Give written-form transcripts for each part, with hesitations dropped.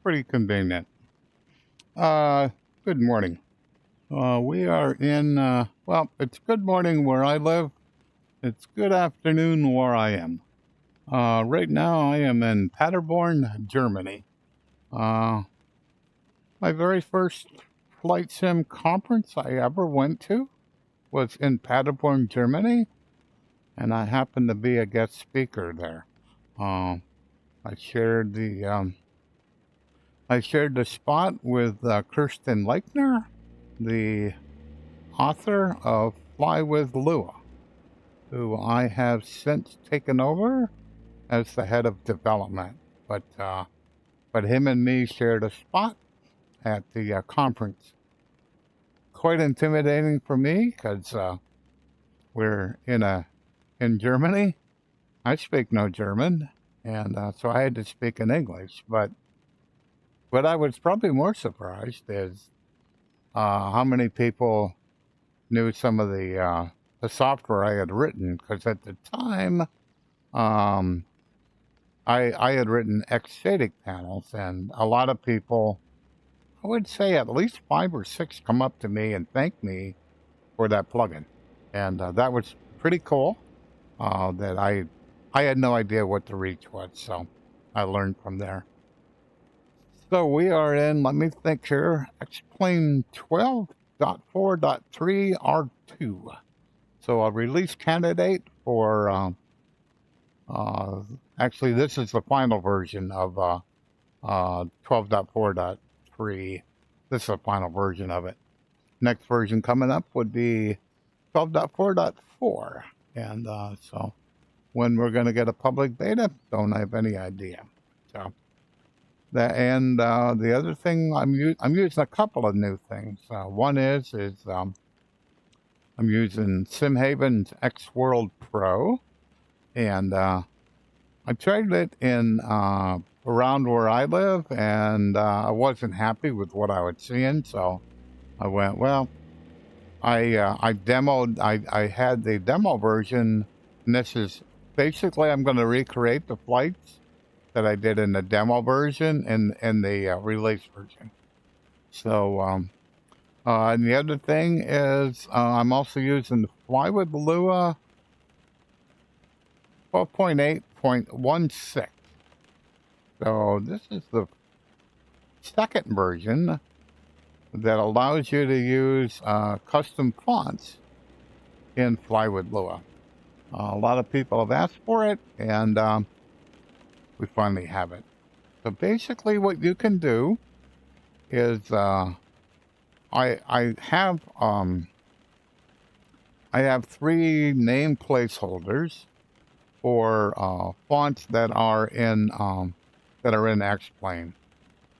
pretty convenient. Good morning. We are in, well, it's good morning where I live. It's good afternoon where I am. Right now I am in Paderborn, Germany. My very first flight sim conference I ever went to was in Paderborn, Germany, and I happened to be a guest speaker there. I shared the spot with Kirsten Leichner, the author of FlyWithLua, who I have since taken over as the head of development. But him and me shared a spot at the conference. Quite intimidating for me because we're in Germany. I speak no German, and so I had to speak in English. But what I was probably more surprised is how many people knew some of the software I had written, because at the time I had written X-Static panels, and a lot of people, I would say at least 5 or 6, come up to me and thank me for that plugin, and that was pretty cool. That I had no idea what the reach was, so I learned from there. So we are in, let me think here, X-Plane 12.4.3 R2. So a release candidate for, actually this is the final version of 12.4.3. This is the final version of it. Next version coming up would be 12.4.4. And so when we're going to get a public beta, don't have any idea. So that, and the other thing, I'm using a couple of new things. One is I'm using simHeaven's X-World Pro, and I tried it in around where I live, and I wasn't happy with what I was seeing, so I went, well, I demoed, I had the demo version, and this is basically, I'm going to recreate the flights that I did in the demo version and the release version. So, and the other thing is I'm also using the FlyWithLua 12.8.16. So this is the second version that allows you to use custom fonts in FlyWithLua. A lot of people have asked for it, and we finally have it. So basically what you can do is I have 3 name placeholders for fonts that are in X-Plane.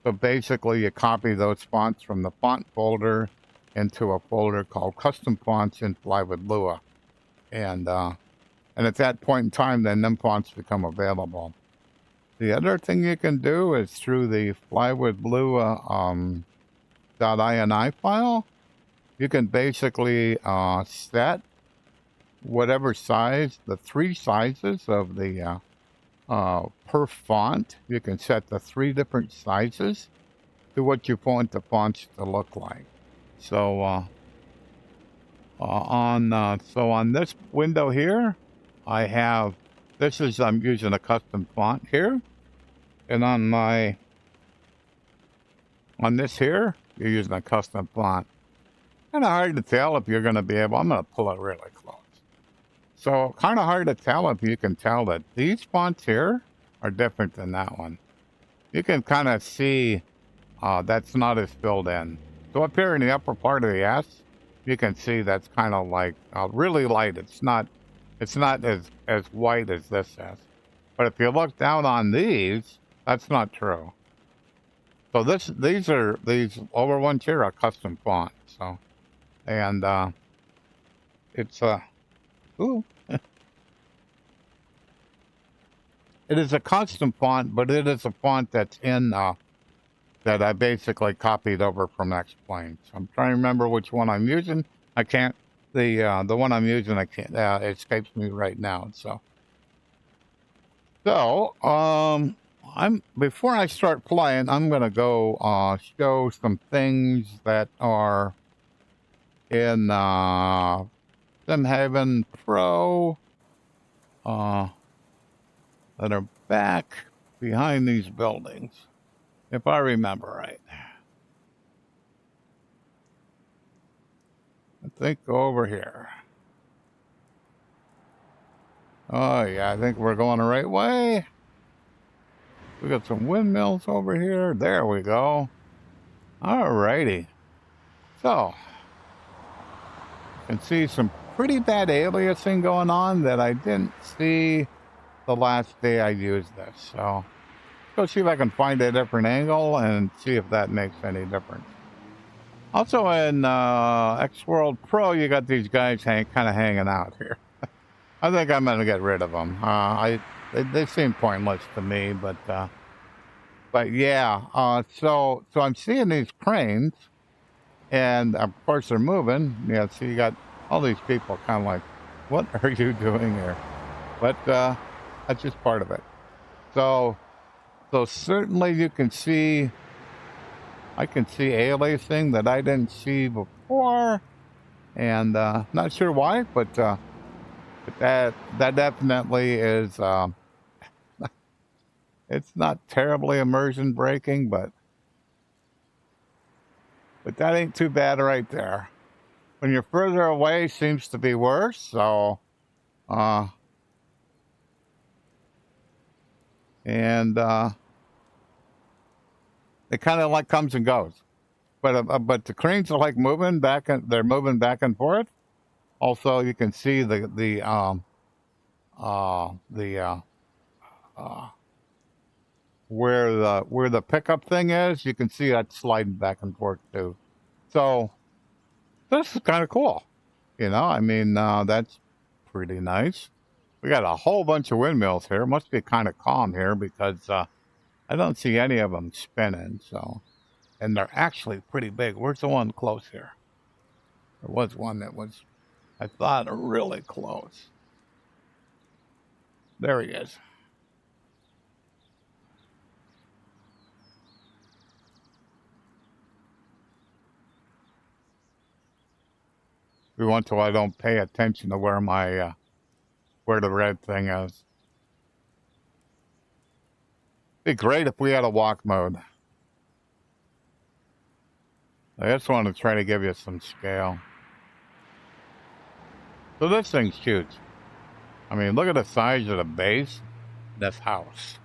So basically you copy those fonts from the font folder into a folder called custom fonts in FlyWithLua. And at that point in time, then them fonts become available. The other thing you can do is through the FlyWithLua .ini file, you can basically set whatever size, the 3 sizes of the per font. You can set the 3 different sizes to what you want the fonts to look like. So on this window here, I have, I'm using a custom font here, and on this here, you're using a custom font. Kind of hard to tell if you're going to be able, I'm going to pull it really close. So kind of hard to tell if you can tell that these fonts here are different than that one. You can kind of see that's not as filled in. So up here in the upper part of the S, you can see that's kind of like really light. It's not as white as this is. But if you look down on these, that's not true. So these over ones here are custom font. So, and it's ooh. It is a custom font, but it is a font that's in that I basically copied over from X-Plane. So I'm trying to remember which one I'm using. I can't. The one I'm using, I can't. It escapes me right now. So before I start playing, I'm gonna go show some things that are in simHeaven Pro that are back behind these buildings, if I remember right. I think go over here. Oh yeah, I think we're going the right way. We got some windmills over here. There we go. Alrighty. So, you can see some pretty bad aliasing going on that I didn't see the last day I used this. So, go see if I can find a different angle and see if that makes any difference. Also in X-World Pro, you got these guys kind of hanging out here. I think I'm going to get rid of them. They seem pointless to me, but yeah. So I'm seeing these cranes, and of course they're moving. Yeah, so you got all these people kind of like, what are you doing here? But that's just part of it. So certainly you can see, I can see aliasing that I didn't see before, and not sure why, but that definitely is. It's not terribly immersion breaking, but that ain't too bad right there. When you're further away, seems to be worse. So, and it kind of like comes and goes. But the cranes are like moving back, and they're moving back and forth. Also, you can see the where the pickup thing is. You can see that sliding back and forth too. So this is kind of cool. You know, I mean, that's pretty nice. We got a whole bunch of windmills here. It must be kind of calm here because I don't see any of them spinning. So, and they're actually pretty big. Where's the one close here? There was one that was, I thought, really close. There he is. We want to. I don't pay attention to where my where the red thing is. It'd be great if we had a walk mode. I just want to try to give you some scale. So this thing's huge. I mean, look at the size of the base. This house.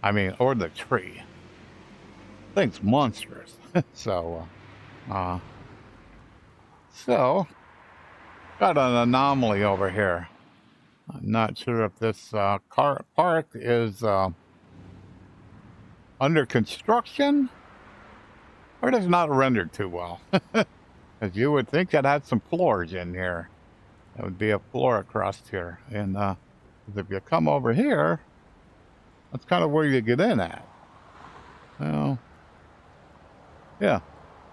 I mean, or the tree. Thing's monstrous. So got an anomaly over here. I'm not sure if this car park is under construction or it is not rendered too well. As you would think it had some floors in here. That would be a floor across here. And if you come over here, that's kind of where you get in at. Well, yeah.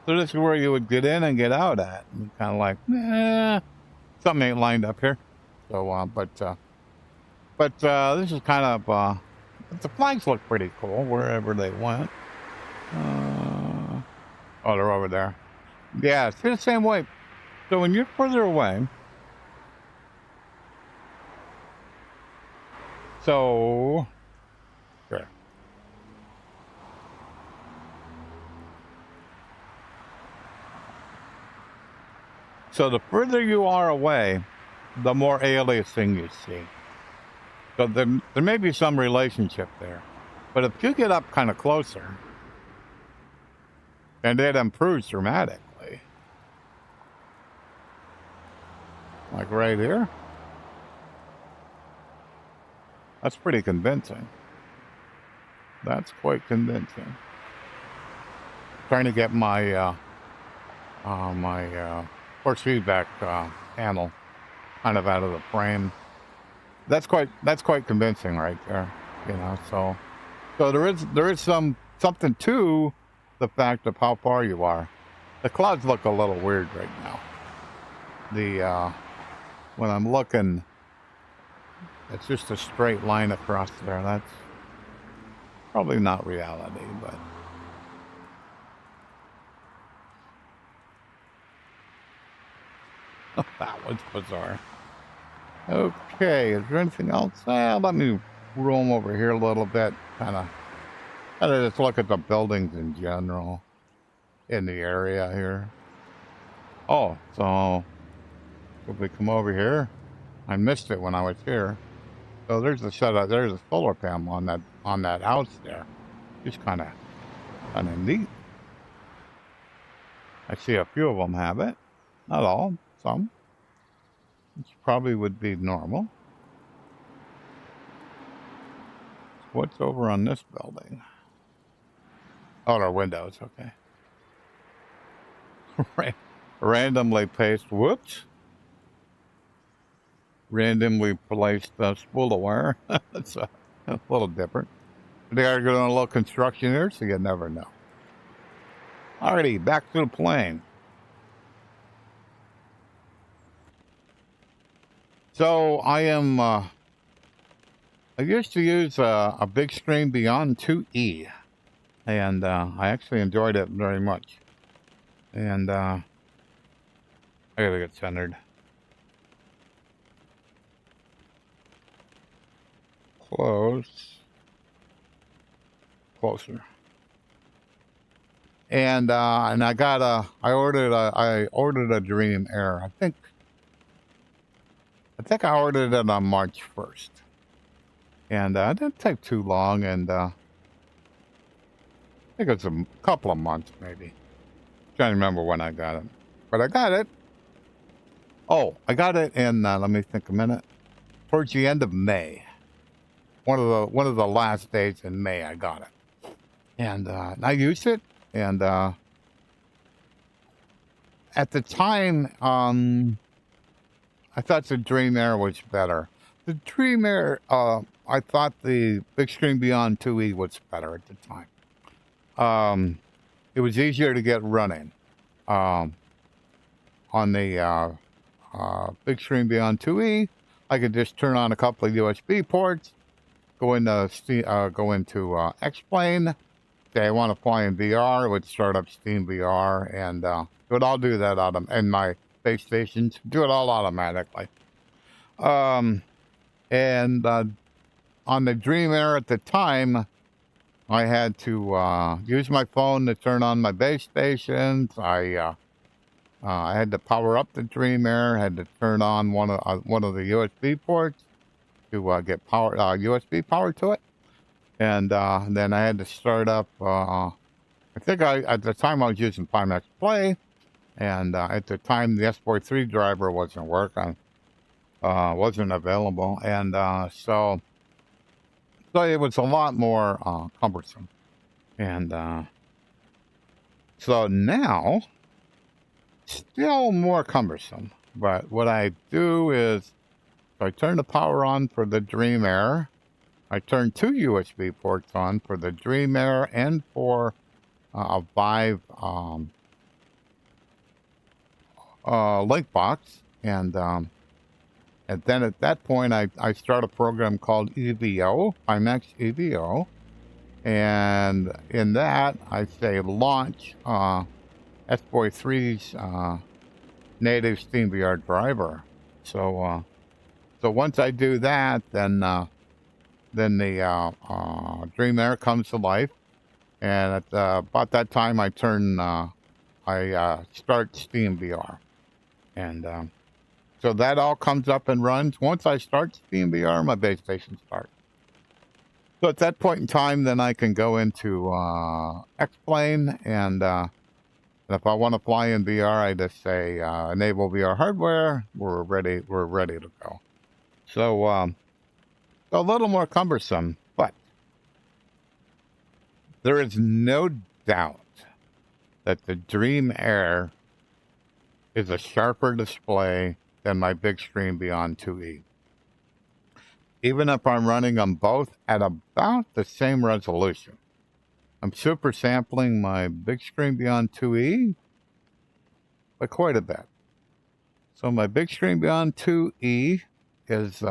So this is where you would get in and get out at. And kind of like, something ain't lined up here. So, but this is kind of, the flags look pretty cool wherever they went. Oh, they're over there. Yeah, it's the same way. So when you're further away, so, sure. So the further you are away, the more aliasing you see. So there may be some relationship there. But if you get up kind of closer, and it improves dramatically. Like right here. That's pretty convincing. That's quite convincing. Trying to get my force feedback panel kind of out of the frame. That's quite convincing right there. You know, so there is something to the fact of how far you are. The clouds look a little weird right now. The when I'm looking, it's just a straight line across there. Probably not reality, but that was bizarre. Okay, is there anything else? Let me roam over here a little bit, kind of just look at the buildings in general in the area here. Oh, so if we come over here, I missed it when I was here. So there's a there's a solar panel on that house there. Just kind of neat. I see a few of them have it, not all, some, which probably would be normal. What's over on this building? Oh, our windows. Okay. Randomly placed. Whoops. Randomly placed spool of wire. That's a little different. They are doing a little construction here, so you never know. Alrighty, back to the plane. So I am. I used to use a Bigscreen Beyond 2E, and I actually enjoyed it very much. And I gotta get centered. Closer. And I got I ordered a Dream Air. I think I ordered it on March 1st. And it didn't take too long, and I think it's a couple of months maybe. Can't remember when I got it, but I got it. Oh, I got it in let me think a minute. Towards the end of May. One of the last days in May I got it. And I used it, and at the time I thought the Dream Air was better. The Dream Air, I thought the Bigscreen Beyond 2E was better at the time. It was easier to get running on the Bigscreen Beyond 2E. I could just turn on a couple of USB ports, go into X-Plane. Say I want to fly in VR, it would start up SteamVR, and it would all do that in my base stations. Do it all automatically. And on the Dream Air at the time, I had to use my phone to turn on my base stations. I had to power up the Dream Air. Had to turn on one of the USB ports to get USB power to it, and then I had to start up. I think at the time I was using Pimax Play, and at the time the S43 driver wasn't working, wasn't available, and so it was a lot more cumbersome, and so now still more cumbersome. But what I do is I turn the power on for the Dream Air. I turn 2 USB ports on for the Dream Air and for a Vive link box, and then at that point I start a program called EVO, Pimax EVO, and in that I say launch S43's native SteamVR driver. So once I do that, then the Dream Air comes to life, and at about that time I start SteamVR, and so that all comes up and runs. Once I start SteamVR, my base station starts. So at that point in time, then I can go into X-Plane, and if I want to fly in VR, I just say enable VR hardware. We're ready to go. So a little more cumbersome, but there is no doubt that the Dream Air is a sharper display than my Bigscreen Beyond 2E. Even if I'm running them both at about the same resolution. I'm super sampling my Bigscreen Beyond 2E by quite a bit. So my Bigscreen Beyond 2E is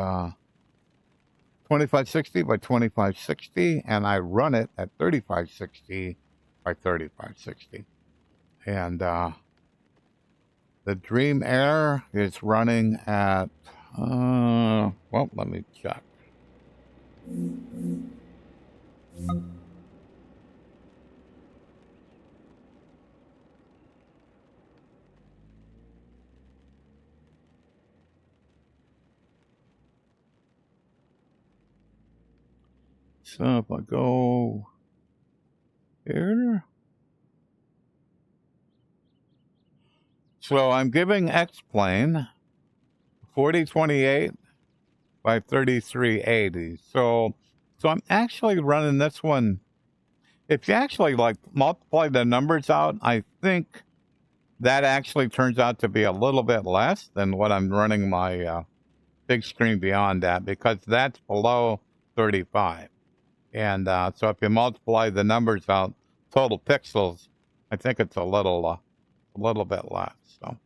2560 by 2560, and I run it at 3560 by 3560. And the Dream Air is running at, well, let me check. So if I go here, so I'm giving X-Plane 4028 by 3380. So I'm actually running this one. If you actually like multiply the numbers out, I think that actually turns out to be a little bit less than what I'm running my Bigscreen Beyond at, because that's below 35. And so if you multiply the numbers out, total pixels, I think it's a little bit less. So,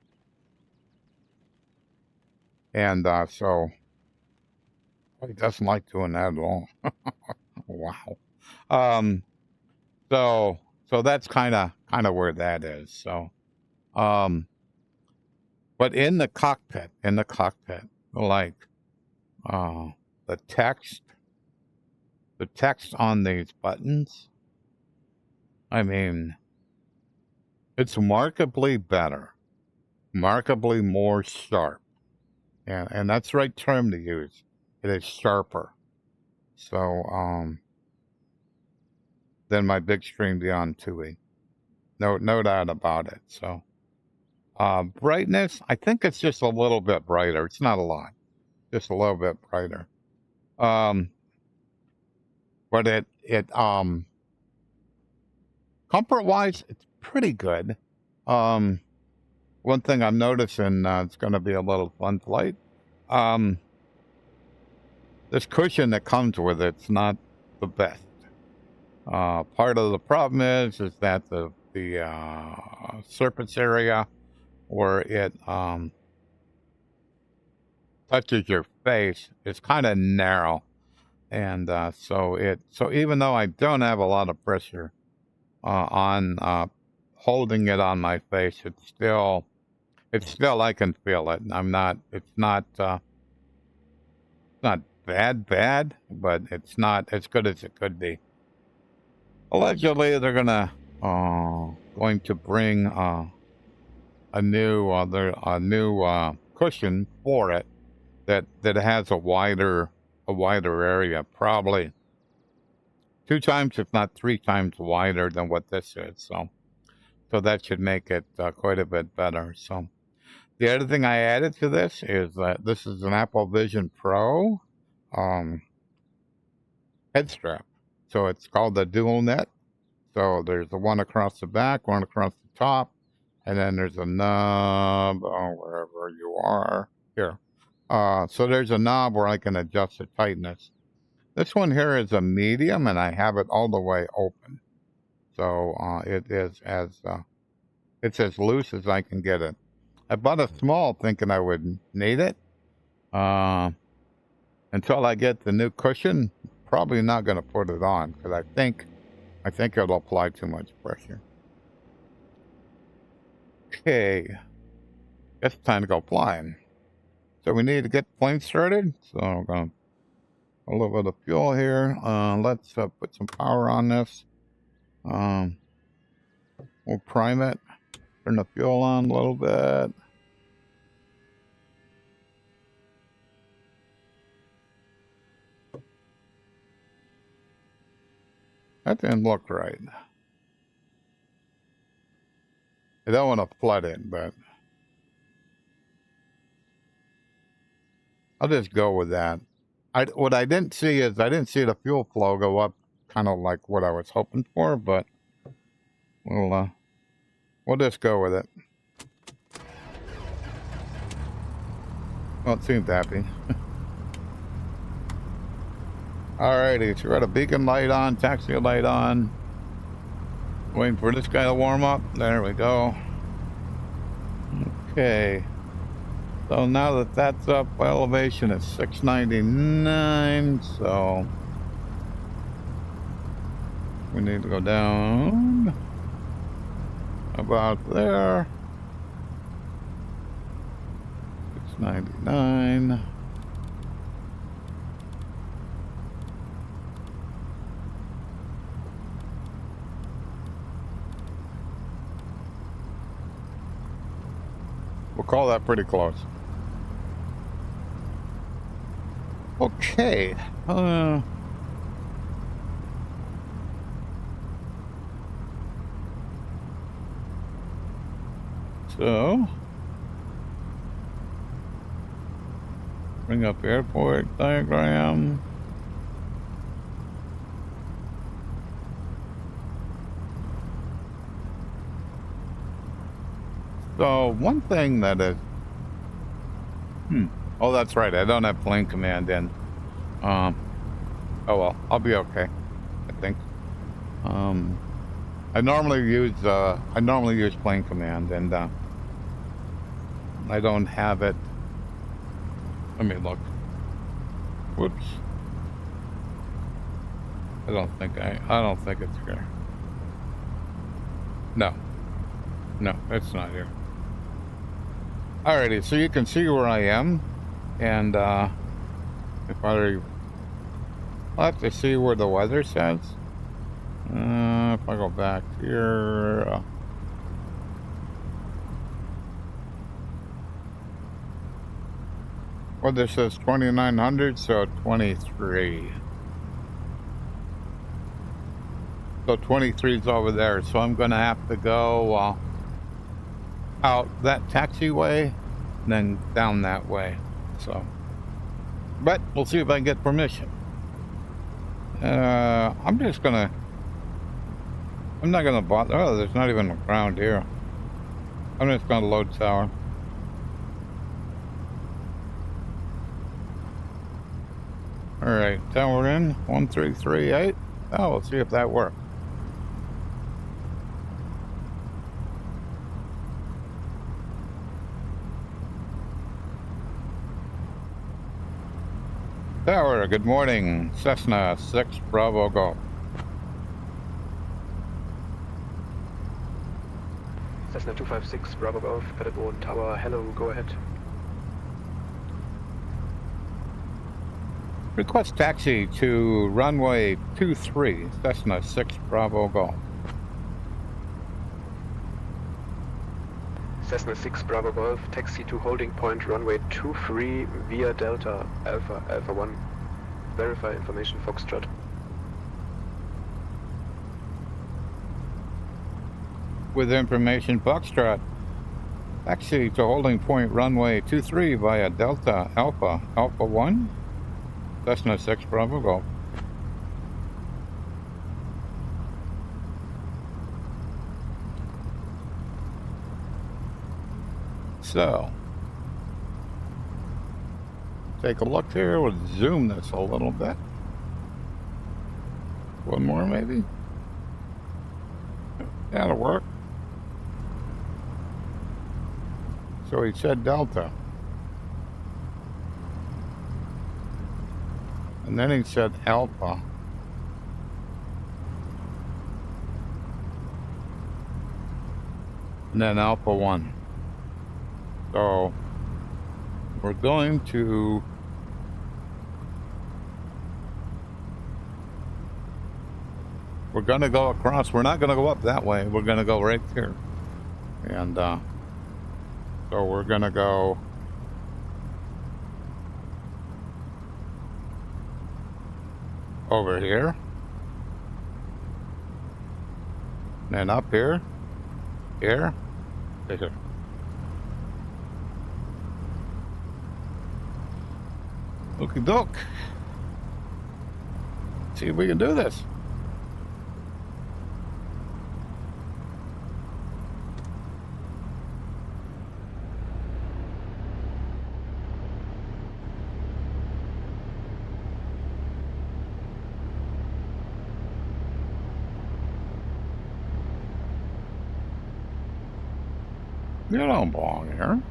and so he doesn't like doing that at all. Wow. So that's kind of where that is. So, but in the cockpit, like the text on these buttons, I mean, it's markedly better, markedly more sharp, and that's the right term to use. It is sharper. So than my Bigscreen Beyond 2E. No doubt about it. So brightness, I think it's just a little bit brighter. It's not a lot, just a little bit brighter. But it comfort-wise, it's pretty good. One thing I'm noticing, it's going to be a little fun flight. This cushion that comes with it's not the best. Part of the problem is that the surface area where it touches your face is kind of narrow. And so even though I don't have a lot of pressure on holding it on my face, it's still I can feel it. It's not bad, but it's not as good as it could be. Allegedly, they're going to bring a new cushion for it that has a wider area, probably 2 times, if not 3 times wider than what this is. So that should make it quite a bit better. So the other thing I added to this is that this is an Apple Vision Pro head strap. So it's called the dual net. So there's the one across the back, one across the top, and then there's a knob wherever you are here. So there's a knob where I can adjust the tightness. This one here is a medium, and I have it all the way open. So it's as loose as I can get it. I bought a small thinking I would need it. Until I get the new cushion, probably not going to put it on because I think it'll apply too much pressure. Okay, guess it's time to go flying. So we need to get the plane started. So I'm going to a little bit of fuel here. Let's put some power on this. We'll prime it. Turn the fuel on a little bit. That didn't look right. I don't want to flood it, but I'll just go with that. What I didn't see is I didn't see the fuel flow go up kind of like what I was hoping for, but we'll just go with it. Well, it seems happy. Alrighty, so we got a beacon light on, taxi light on. Waiting for this guy to warm up. There we go. Okay. So now that that's up, elevation is 699, so we need to go down about there. 699. We'll call that pretty close. Okay. So, bring up airport diagram. So, one thing that is, oh, that's right. I don't have plane command in. Oh well, I'll be okay, I think. I normally use plane command, and I don't have it. Let me look. Whoops. I don't think it's here. No, it's not here. Alrighty, so you can see where I am, and if I'll have to see where the weather says. If I go back here, weather says 2900, so 23. So 23 is over there, so I'm gonna have to go out that taxiway, and then down that way. So, but we'll see if I can get permission. I'm not gonna bother. Oh, there's not even a ground here. I'm just gonna load tower. All right, tower in 1338. Oh, we'll see if that works. Tower, good morning. Cessna 6 Bravo Golf. Cessna 256 Bravo Golf, Paderborn Tower, hello, go ahead. Request taxi to runway 23, Cessna 6 Bravo Golf. Cessna 6 Bravo Golf, taxi to holding point runway 23 via Delta Alpha 1. Verify information Foxtrot. With information Foxtrot. Taxi to holding point runway 23 via Delta Alpha 1. Cessna 6 Bravo Golf. So, take a look here. We'll zoom this a little bit. One more maybe. That'll work. So he said Delta. And then he said Alpha. And then Alpha 1. So we're going to go across. We're not going to go up that way. We're going to go right here. And so we're going to go over here. And then up here. Here. To here. Okie doke. See if we can do this. You don't belong here.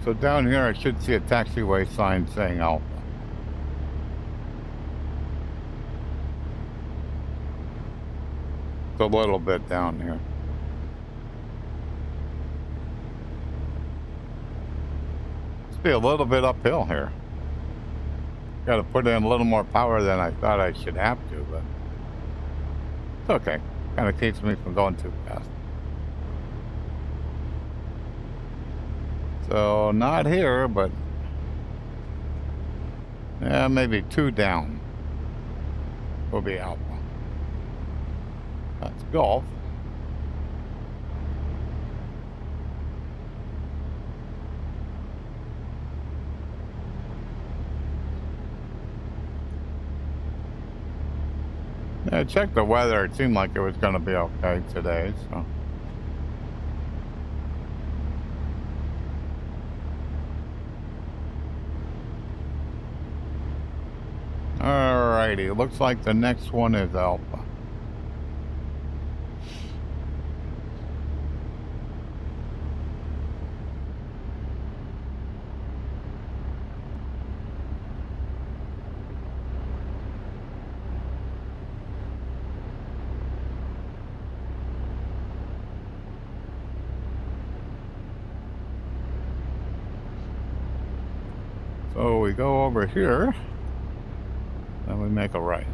So down here, I should see a taxiway sign saying Alpha. It's a little bit down here. Must be a little bit uphill here. Got to put in a little more power than I thought I should have to, but it's okay. Kind of keeps me from going too fast. So not here, but yeah, maybe 2 down will be Alpha. That's Golf. Yeah, I checked the weather. It seemed like it was going to be okay today, so. Alrighty, looks like the next one is Alpha. So we go over here, and we make a right.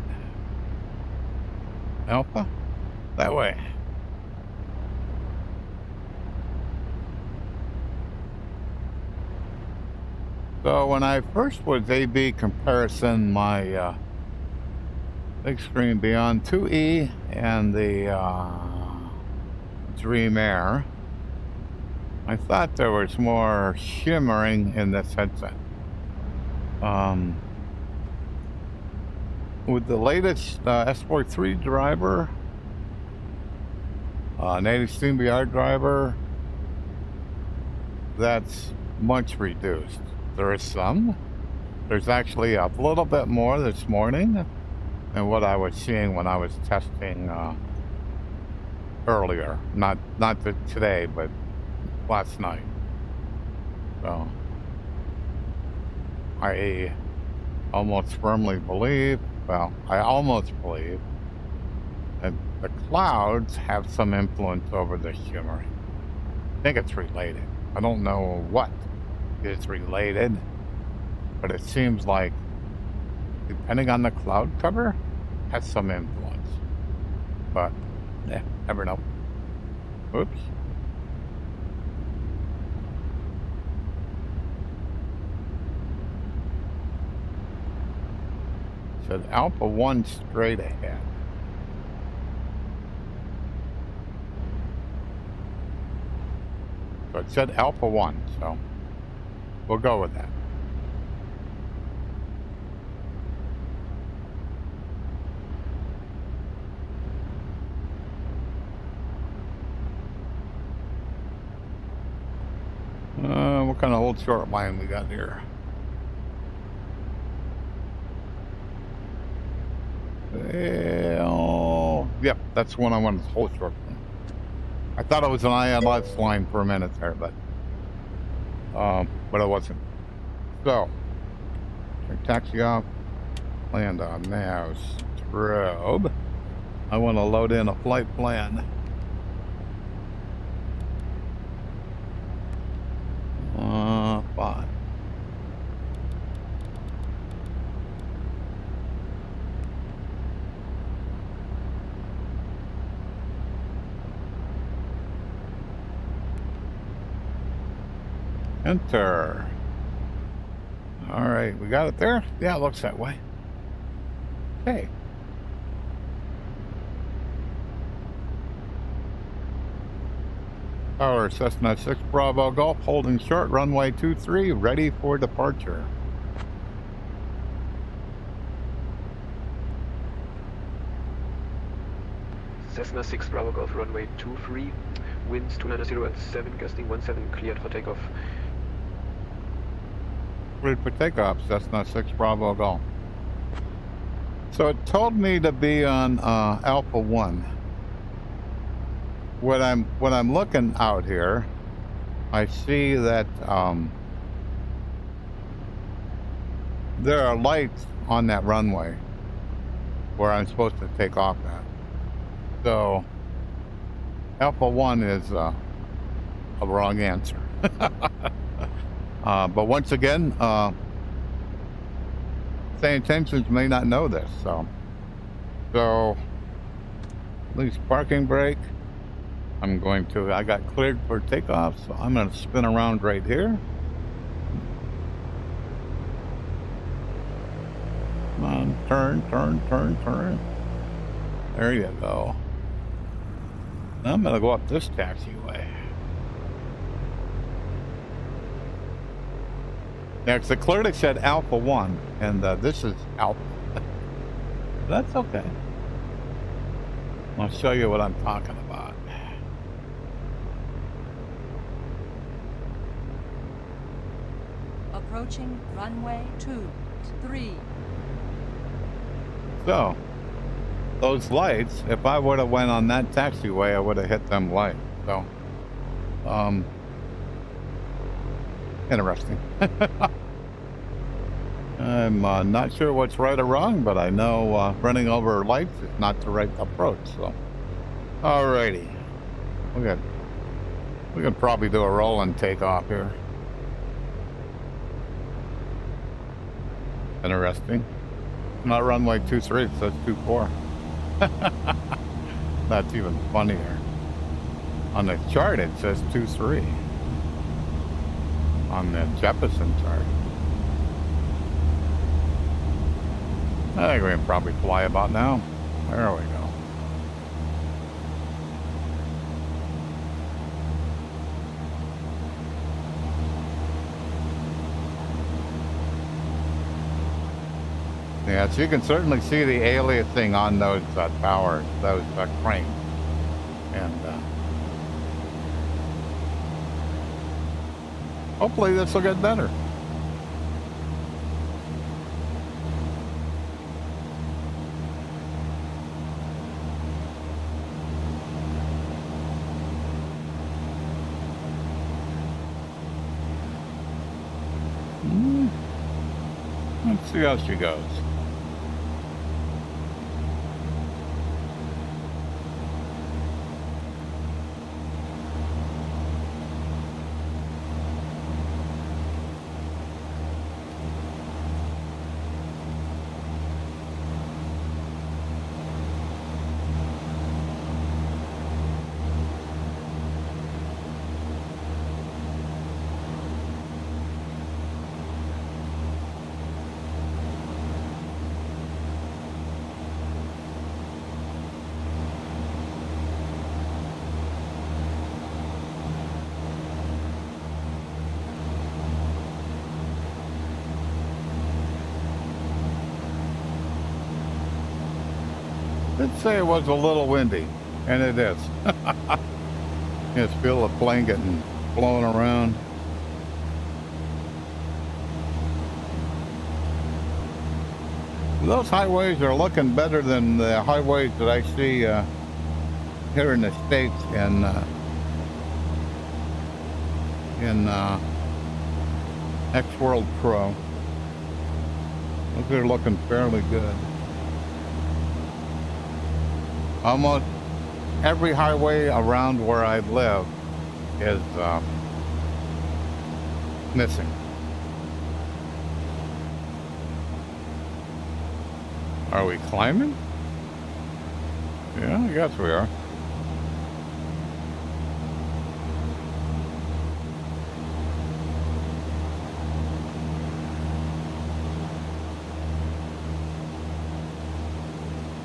Alpha, that way. So when I first was A/B comparison my Bigscreen Beyond 2E and the Dream Air, I thought there was more shimmering in this headset. With the latest S4 3 driver, native SteamVR driver, that's much reduced. There is some. There's actually a little bit more this morning than what I was seeing when I was testing earlier. Not today, but last night. So I almost firmly believe, well, I almost believe that the clouds have some influence over the shimmering. I think it's related. I don't know what is related, but it seems like, depending on the cloud cover, has some influence. But, yeah, never know. Oops. Said Alpha 1 straight ahead. So it said Alpha 1, so we'll go with that. What kind of old short line we got here? Well, yep, that's one I wanted to hold short line. I thought it was an ILS line for a minute there, but it wasn't. So, taxi off, land on nav strobe. I want to load in a flight plan. Fine. Enter. All right, we got it there? Yeah, it looks that way. Okay. Tower Cessna 6 Bravo Golf, holding short, runway 23, ready for departure. Cessna 6 Bravo Golf, runway 23, winds 290 at 7, gusting 17, cleared for takeoff. Ready for takeoff, Cessna 6 Bravo Golf. So it told me to be on Alpha 1. When I'm looking out here, I see that there are lights on that runway where I'm supposed to take off at. So Alpha 1 is a wrong answer. But once again, sayintentions may not know this. So least parking brake. I got cleared for takeoff, so I'm going to spin around right here. Come on, turn. There you go. I'm going to go up this taxiway. Yeah, because it clearly said Alpha 1, and this is Alpha. That's okay. I'll show you what I'm talking about. Approaching runway 23. So, those lights, if I would have went on that taxiway, I would have hit them lights. So, interesting. I'm not sure what's right or wrong, but I know running over lights is not the right approach. So, alrighty, we could probably do a roll and takeoff here. Interesting. Not runway 23, so it's 24. That's even funnier. On the chart, it says 23. On the Jeppesen chart. I think we can probably fly about now. There we go. Yeah, so you can certainly see the aliasing on those towers, those cranes. And hopefully this will get better. Let's see how she goes. I'd say it was a little windy, and it is. You just feel the plane getting blown around. Those highways are looking better than the highways that I see here in the States in X-World Pro. Those are looking fairly good. Almost every highway around where I live is missing. Are we climbing? Yeah, I guess we are.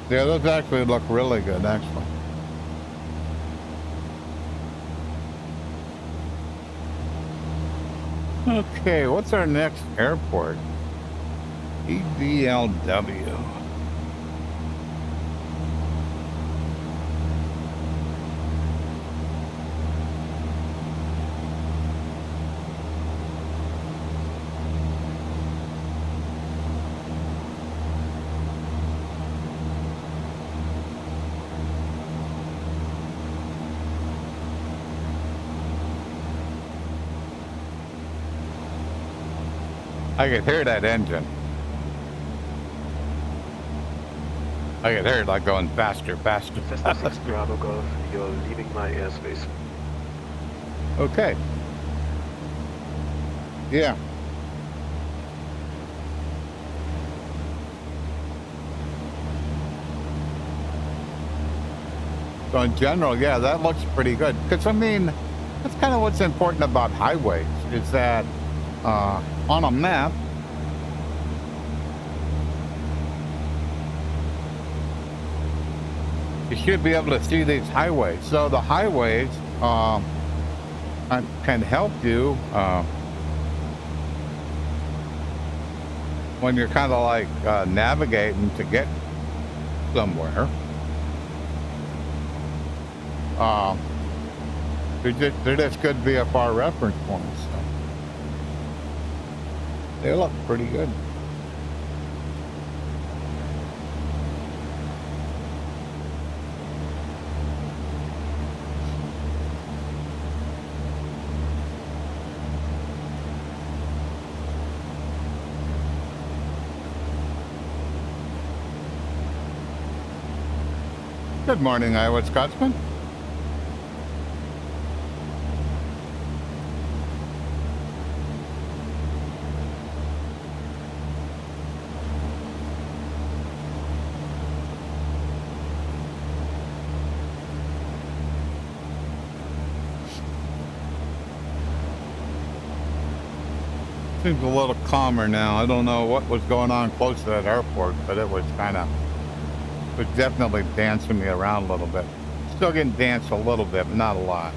Yeah, those actually look really good, actually. Okay, what's our next airport? EDLW. I could hear that engine. I get heard like going faster, faster. Cessna 6 Bravo Golf, you're leaving my airspace. Okay. Yeah. So in general, yeah, that looks pretty good. Because, I mean, that's kind of what's important about highways, is that on a map, you should be able to see these highways. So the highways can help you when you're kind of like navigating to get somewhere. They're just good VFR reference points. So they look pretty good. Good morning, Iowa Scotsman. Seems a little calmer now. I don't know what was going on close to that airport, but it was definitely dancing me around a little bit. Still getting danced a little bit, but not a lot.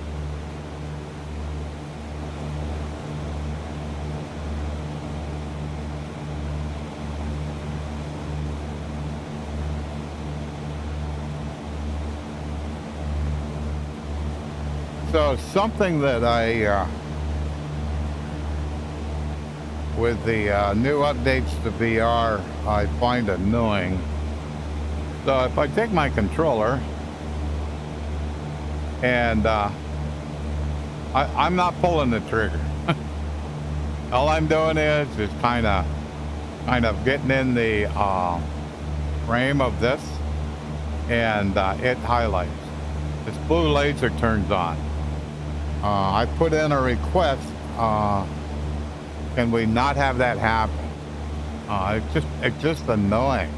So something that with the new updates to VR, I find annoying. So if I take my controller and I'm not pulling the trigger. All I'm doing is kind of getting in the frame of this, and it highlights. This blue laser turns on. I put in a request. Can we not have that happen? It's just annoying,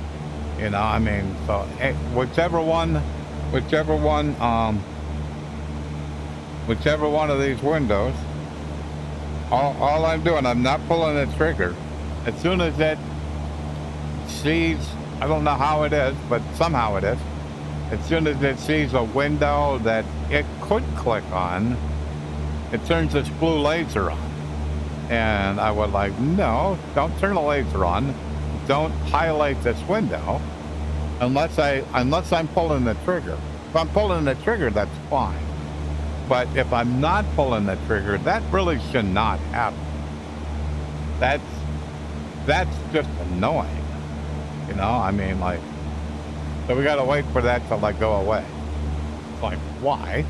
you know. I mean, so whichever one of these windows, all I'm doing, I'm not pulling the trigger. As soon as it sees, I don't know how it is, but somehow it is. As soon as it sees a window that it could click on, it turns this blue laser on. And I was like, no, don't turn the laser on. Don't highlight this window unless I'm pulling the trigger. If I'm pulling the trigger, that's fine. But if I'm not pulling the trigger, that really should not happen. That's just annoying. You know, I mean, like, so we gotta wait for that to like go away. It's like, why?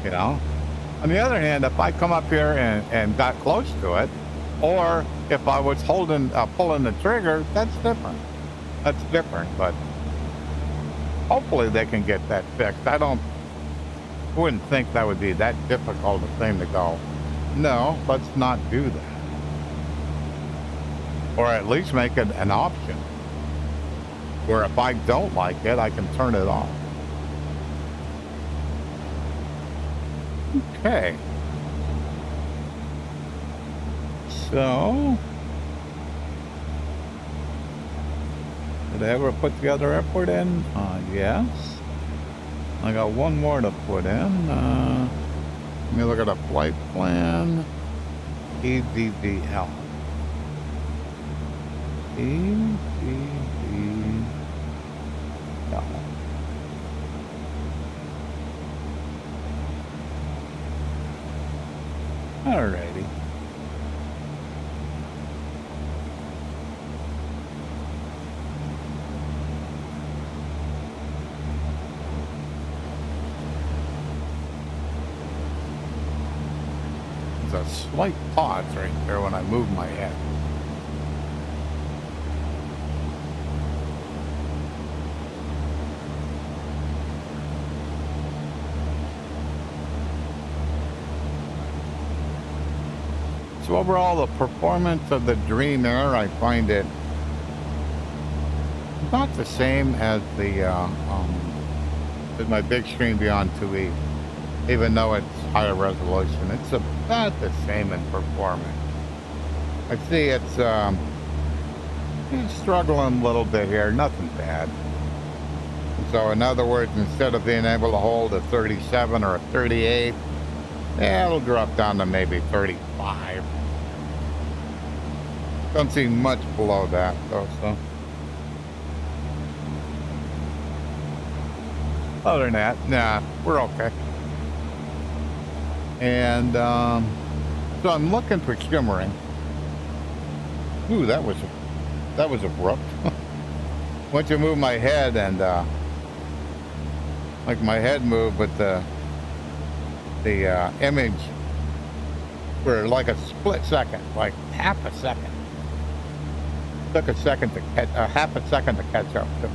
You know? On the other hand, if I come up here and got close to it, or if I was pulling the trigger, that's different. That's different, but hopefully they can get that fixed. Wouldn't think that would be that difficult a thing to go, no, let's not do that. Or at least make it an option, where if I don't like it, I can turn it off. Okay. So, did I ever put the other airport in? Yes. I got one more to put in. Let me look at a flight plan. EDDL. EDDL. Alrighty. There's a slight pause right there when I move my head. So overall, the performance of the Dream Air, I find it not the same as the as my Bigscreen Beyond 2E, even though it's higher resolution. It's about the same in performance. I see it's struggling a little bit here, nothing bad. So in other words, instead of being able to hold a 37 or a 38, yeah, it'll drop down to maybe 35. Don't see much below that though, so. Other than that, nah, we're okay. And so I'm looking for shimmering. Ooh, that was abrupt. Once you move my head and like my head moved, but the image for like a split second, like half a second. Took a second to catch, half a second to catch up to me.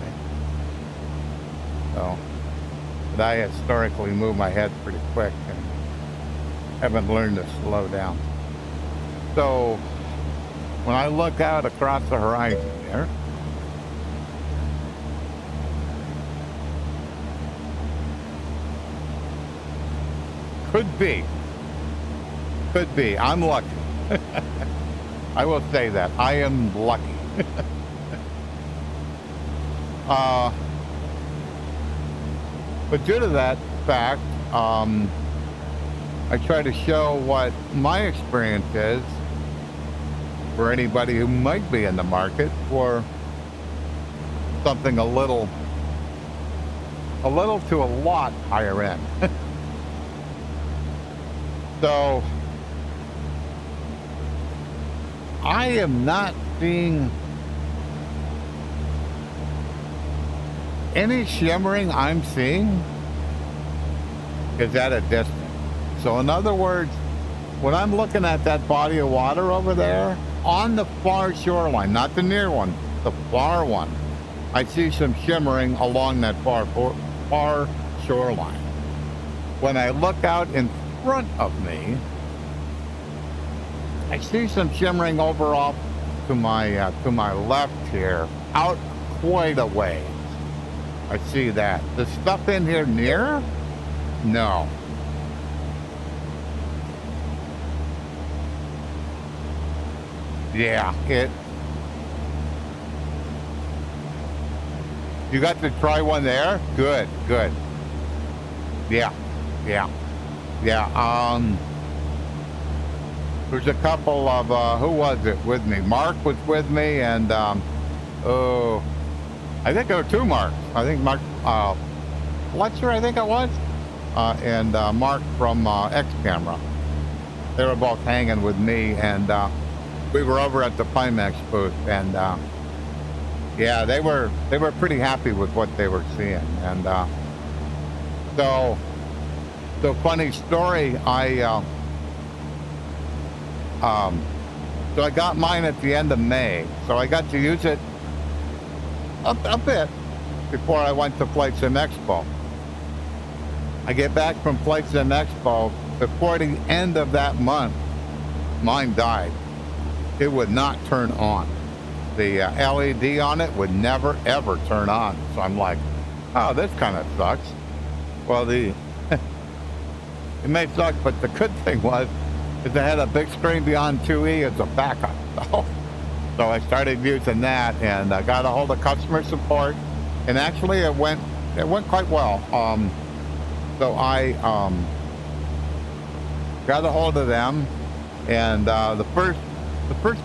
So, but I historically move my head pretty quick and haven't learned to slow down. So, when I look out across the horizon there, could be. I'm lucky. I will say that. I am lucky. But due to that fact, I try to show what my experience is for anybody who might be in the market for something a little to a lot higher end. So I am not seeing any shimmering. I'm seeing is at a distance. So in other words, when I'm looking at that body of water over there on the far shoreline, not the near one, the far one, I see some shimmering along that far shoreline. When I look out in front of me, I see some shimmering over off to my left here, out quite a ways. I see that. The stuff in here near? No. Yeah, you got to try one there? Good. Yeah. There's a couple of, who was it with me? Mark was with me, and, I think there were two Marks. I think Mark, Fletcher, I think it was, and Mark from X-Camera. They were both hanging with me, and we were over at the Pimax booth, and yeah, they were pretty happy with what they were seeing, and so funny story. So I got mine at the end of May, so I got to use it a bit before I went to Flight Sim Expo. I get back from Flight Sim Expo before the end of that month. Mine died. It would not turn on. The LED on it would never ever turn on. So I'm like, oh, this kind of sucks. Well, it may suck, but the good thing was is I had a Bigscreen Beyond 2E as a backup. So I started using that, and I got a hold of customer support, and actually it went quite well. So I got a hold of them, and the first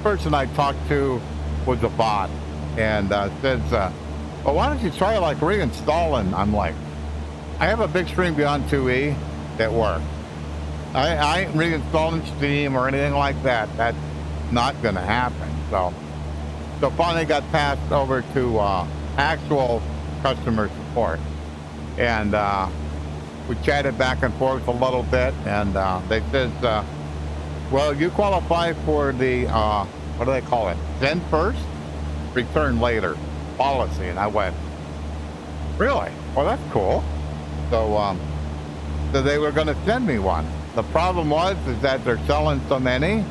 person I talked to was a bot, and says, well, why don't you try like reinstalling? I'm like, I have a Bigscreen Beyond 2E that works. I ain't reinstalling Steam or anything like that. That's not going to happen. So finally got passed over to actual customer support, and we chatted back and forth a little bit, and they said, well, you qualify for the what do they call it? Send first, return later policy. And I went, really? Well, that's cool. So they were going to send me one. The problem was is that they're selling so many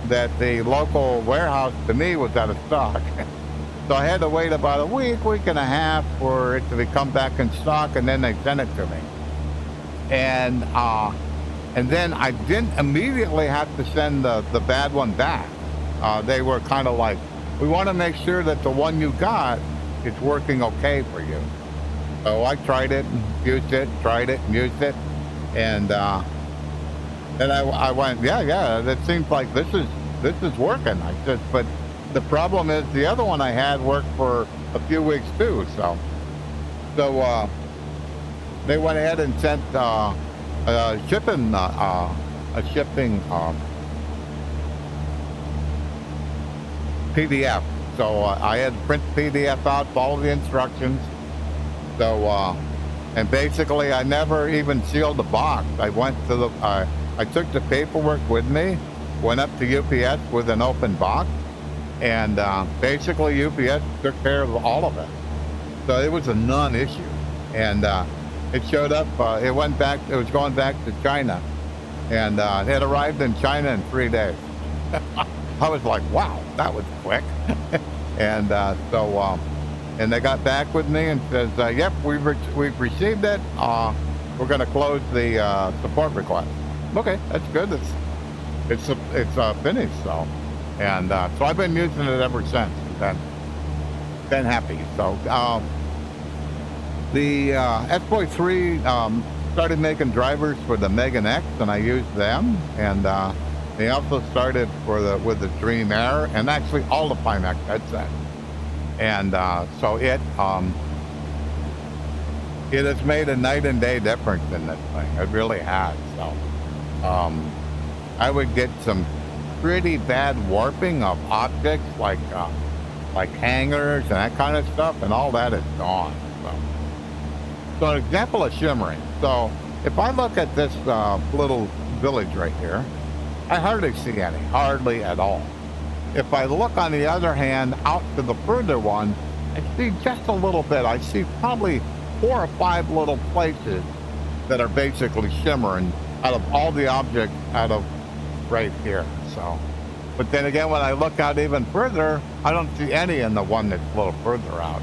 that the local warehouse to me was out of stock. So I had to wait about a week and a half for it to come back in stock, and then they sent it to me. And then I didn't immediately have to send the bad one back. They were kind of like, we want to make sure that the one you got is working okay for you. So I tried it, and used it, tried it, and used it, and then I went, yeah, that seems like this is working. I said, but the problem is the other one I had worked for a few weeks too. So they went ahead and sent a shipping PDF. So I had to print PDF out, follow the instructions. So and basically I never even sealed the box. I went to the I took the paperwork with me, went up to UPS with an open box, and basically UPS took care of all of it. So it was a non-issue, and it showed up. It went back. It was going back to China, and it arrived in China in 3 days. I was like, wow, that was quick. And and they got back with me and says, yep, we've received it. We're going to close the support request. Okay, that's good. It's finished. So, and so I've been using it ever since. Been happy. So the F-Boy 3 started making drivers for the Megan X, and I used them. And they also started with the Dream Air, and actually all the Pimax headsets. And so it has made a night and day difference in this thing. It really has. So I would get some pretty bad warping of objects like hangers and that kind of stuff, and all that is gone. So an example of shimmering. So if I look at this little village right here, I hardly see any, hardly at all. If I look, on the other hand, out to the further one, I see just a little bit. I see probably 4 or 5 little places that are basically shimmering out of all the objects out of right here. So, but then again, when I look out even further, I don't see any in the one that's a little further out.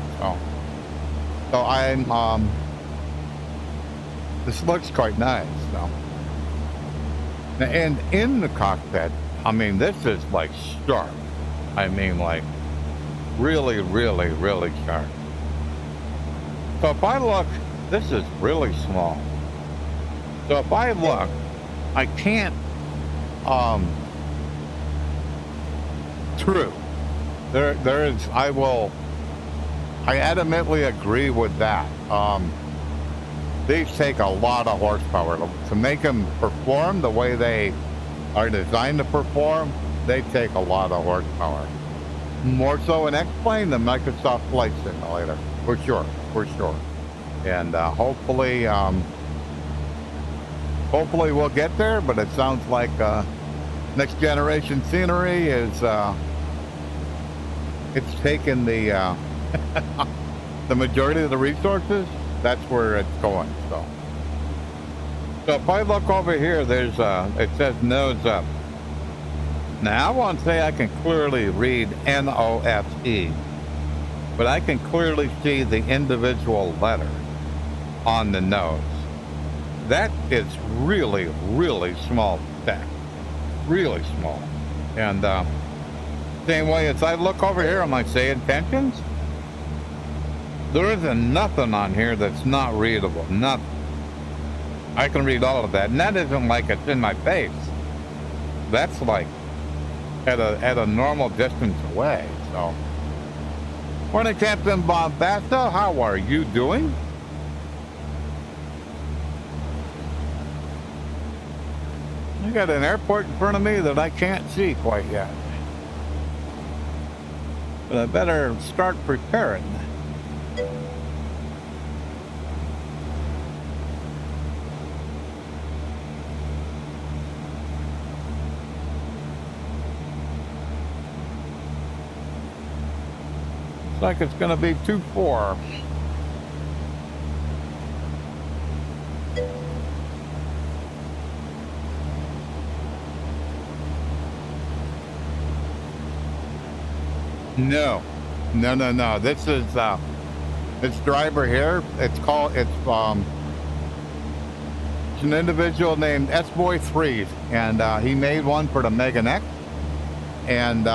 So I'm, this looks quite nice. So, and in the cockpit, I mean, this is like sharp. I mean, like really, really, really sharp. So if I look, this is really small. So if I look, I can't, true. There is, I adamantly agree with that. These take a lot of horsepower to make them perform the way they are designed to perform. They take a lot of horsepower. More so in X-Plane than Microsoft Flight Simulator, for sure. And hopefully we'll get there. But it sounds like next generation scenery is it's taken the the majority of the resources. That's where it's going. So if I look over here, there's it says nose up. Now I won't say I can clearly read NOFE, but I can clearly see the individual letters on the nose. That is really, really small text, really small. And same way as I look over here on my sayintentions, there isn't nothing on here that's not readable. Nothing. I can read all of that, and that isn't like it's in my face. That's like at a normal distance away. So, morning, Captain Bombasta. How are you doing? I got an airport in front of me that I can't see quite yet, but I better start preparing. Like it's going to be 2-4. No, no. This is this driver here. It's an individual named S-Boy3, and he made one for the Megan X, and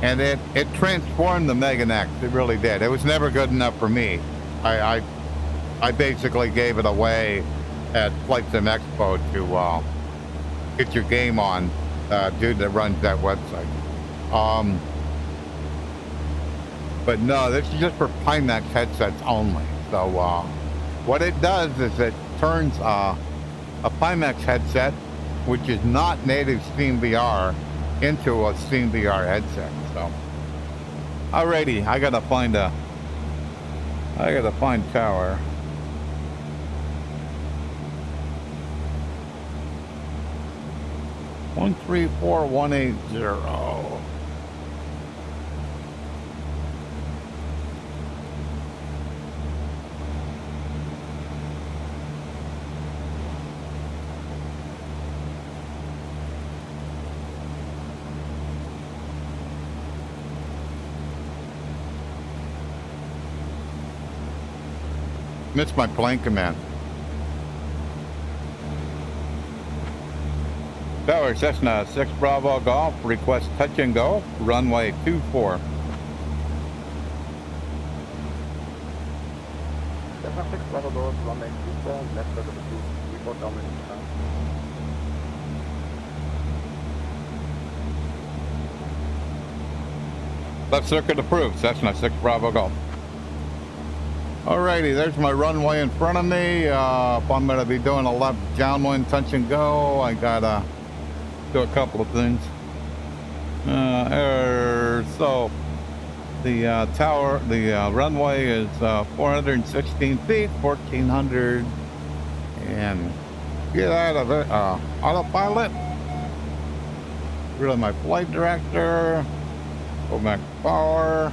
it transformed the Megan X. It really did. It was never good enough for me. I basically gave it away at Flight Sim Expo to get your game on, dude that runs that website. But no, this is just for Pimax headsets only. So what it does is it turns a Pimax headset, which is not native SteamVR, into a SteamVR headset. So alrighty, I gotta find tower. One 134-180. Missed my plane command. Tower Cessna 6 Bravo Golf, request touch and go, runway 24. Cessna 6 Bravo Golf, runway 24, left over the 2, report downwind. Left circuit approved, Cessna 6 Bravo Golf. Alrighty, there's my runway in front of me. If I'm going to be doing a left downwind touch and go, I gotta do a couple of things. So the runway is 416 feet, 1400, and get out of it. Autopilot. Rid of my flight director. Go back to power.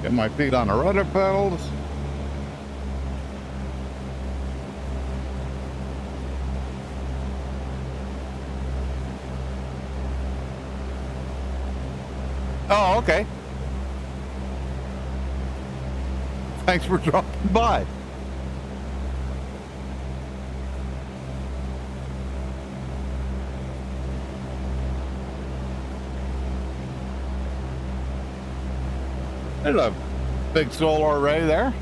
Get my feet on the rudder pedals. Oh, okay. Thanks for dropping by. There's a big solar array there.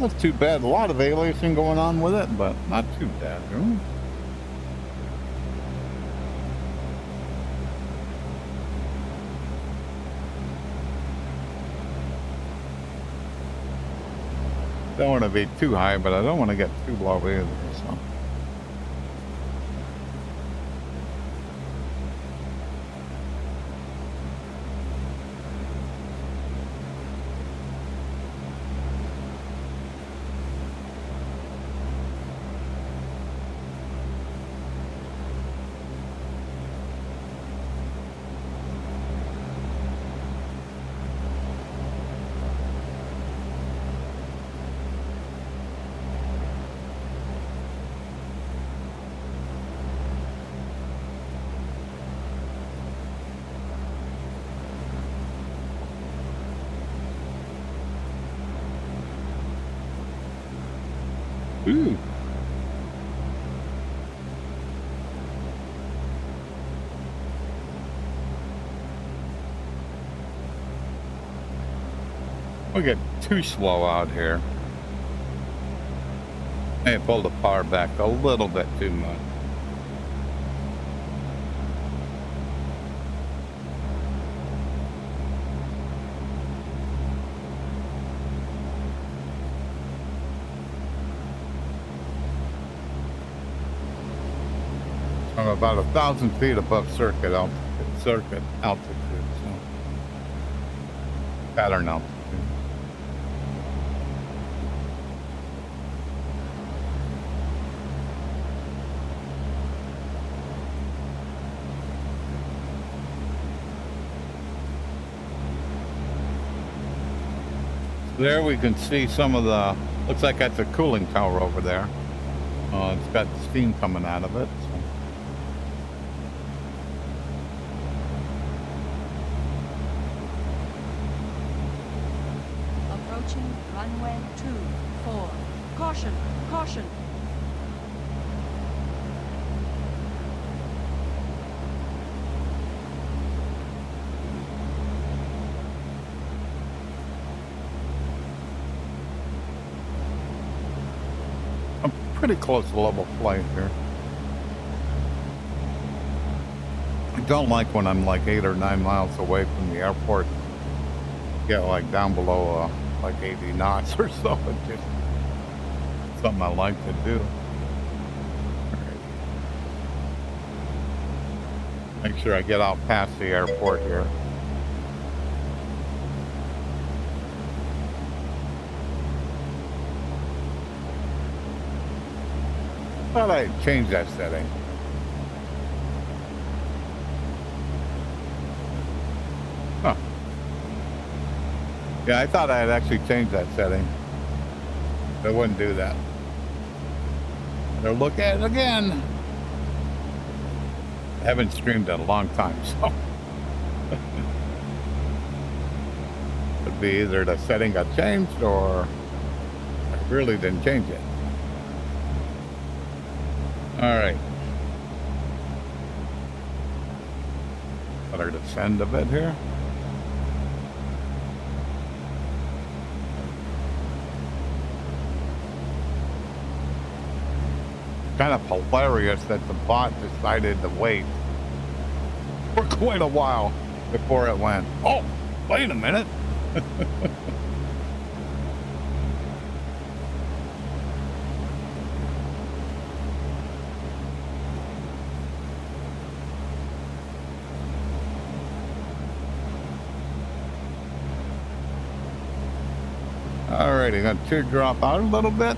Not too bad. A lot of aliasing going on with it, but not too bad. Really. Don't want to be too high, but I don't want to get too low either. So. Ooh. We get too slow out here. May pull the power back a little bit too much. I'm about 1,000 feet above circuit altitude, so pattern altitude. There we can see some of the, looks like that's a cooling tower over there. It's got steam coming out of it. So. Approaching runway 24. Caution, caution. I'm pretty close to level flight here. I don't like when I'm like 8 or 9 miles away from the airport. Get like down below like 80 knots or so. It's just something I like to do. Make sure I get out past the airport here. Thought I'd change that setting. Huh. Yeah, I thought I had actually changed that setting. They wouldn't do that. They'll look at it again. I haven't streamed in a long time, so. Could be either the setting got changed or I really didn't change it. All right. Better descend a bit here. Kind of hilarious that the bot decided to wait for quite a while before it went, oh, wait a minute. Alrighty, gonna teardrop out a little bit.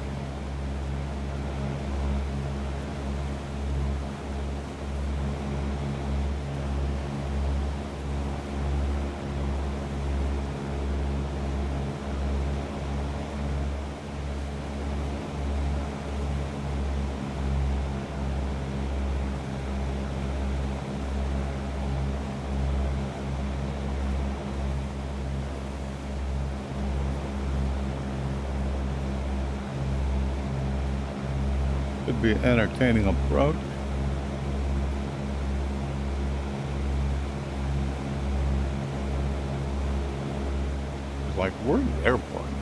Should be an entertaining approach. It's like we're in the airport now.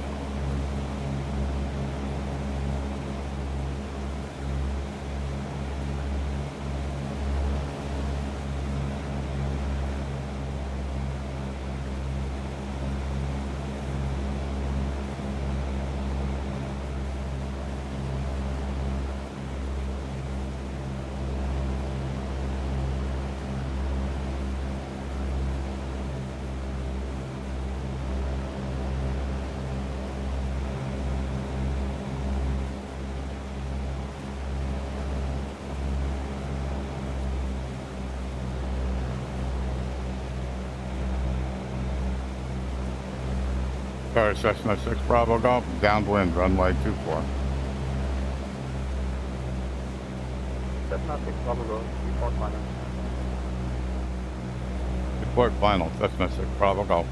Sorry, Cessna 6 Bravo Golf, downwind, runway 24. Cessna 6 Bravo Golf, report final. Report final, Cessna 6 Bravo Golf.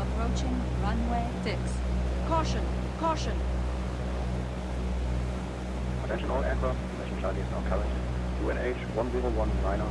Approaching runway 6. Caution, caution. Attention all aircraft, mission Charlie is now current. UNH 1019er.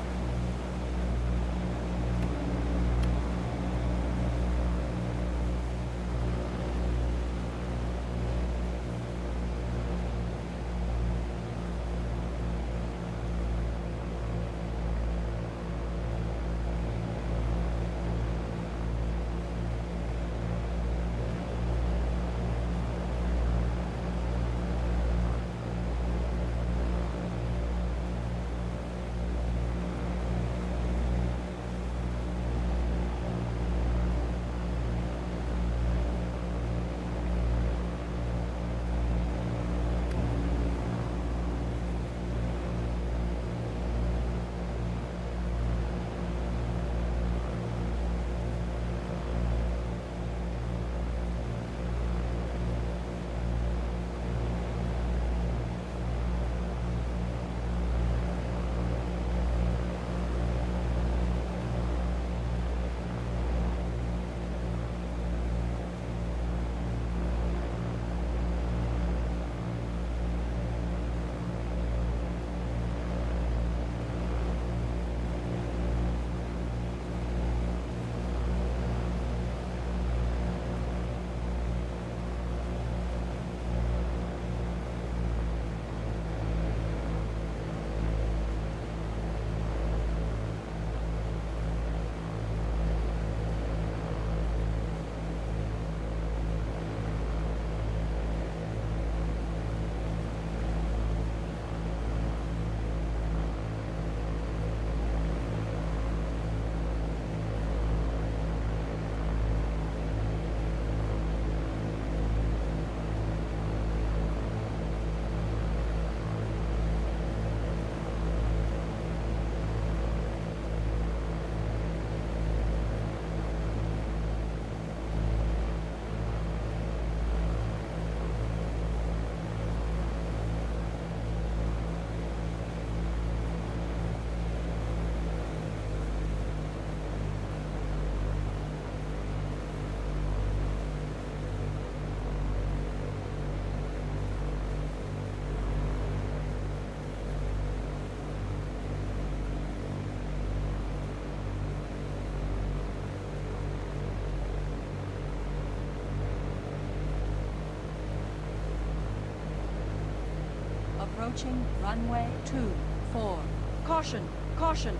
Approaching runway 24. Caution, caution.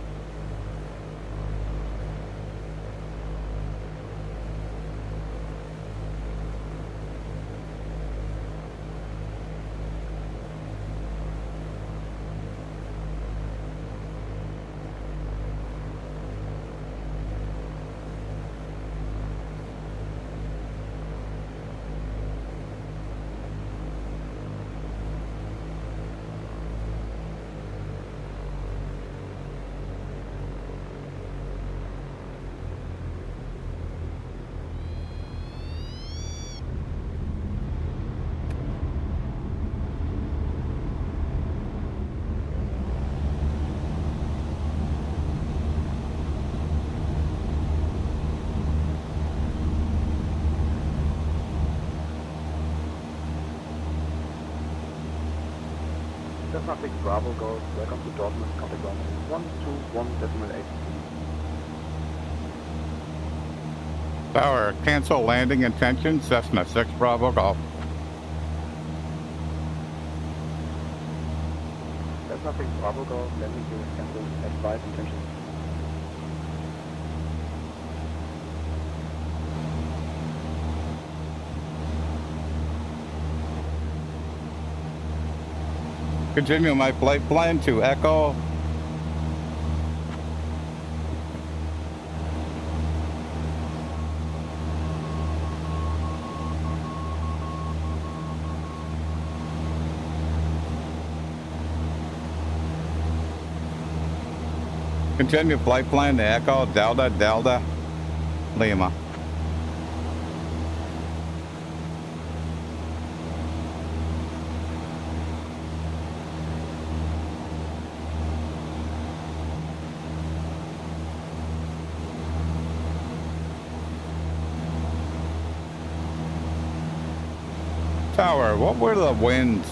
Cessna 6 Bravo Golf, welcome to Dortmund, contact ground 121.8. Tower, cancel landing intention, Cessna 6 Bravo Golf. Cessna 6 Bravo Golf, landing gear is cancelled, advise intentions. Continue my flight plan to Echo. Continue flight plan to Echo Delta Delta Lima. Tower, what were the winds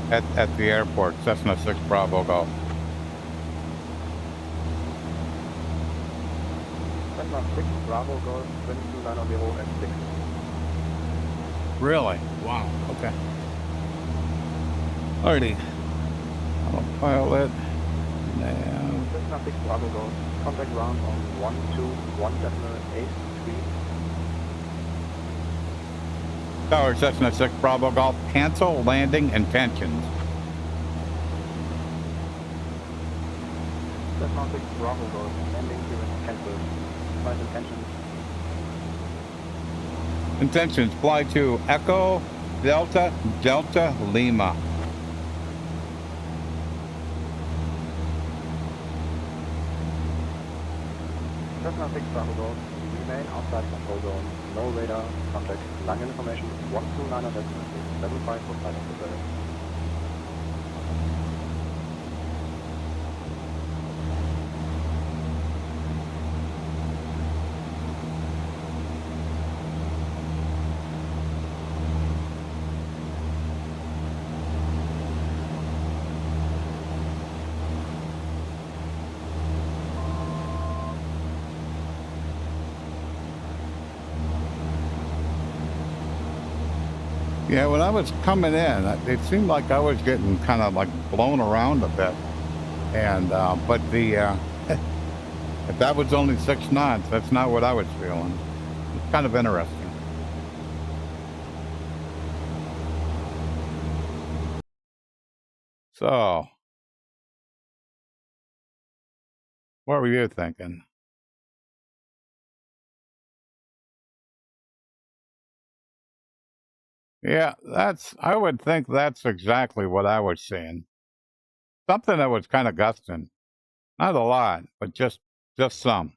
at the airport? Cessna 6 Bravo Golf. Cessna 6 Bravo Golf, 2290 at 6. Really? Wow. Okay. Alrighty. Autopilot. Now. Cessna 6 Bravo Golf, contact ground on 121.8. Tower, Cessna 6 Bravo Golf, cancel landing intentions. Cessna 6 Bravo Golf, landing gear is cancelled, advise intentions. Intentions, fly to Echo Delta Delta Lima. Cessna 6 Bravo Golf, remain outside control zone, no radar, contact, line information 129.75 for flight of the day. Yeah, when I was coming in, it seemed like I was getting kind of like blown around a bit. And, but the, if that was only 6 knots, that's not what I was feeling. It's kind of interesting. So, what were you thinking? Yeah, I would think that's exactly what I was seeing. Something that was kind of gusting. Not a lot, but just some.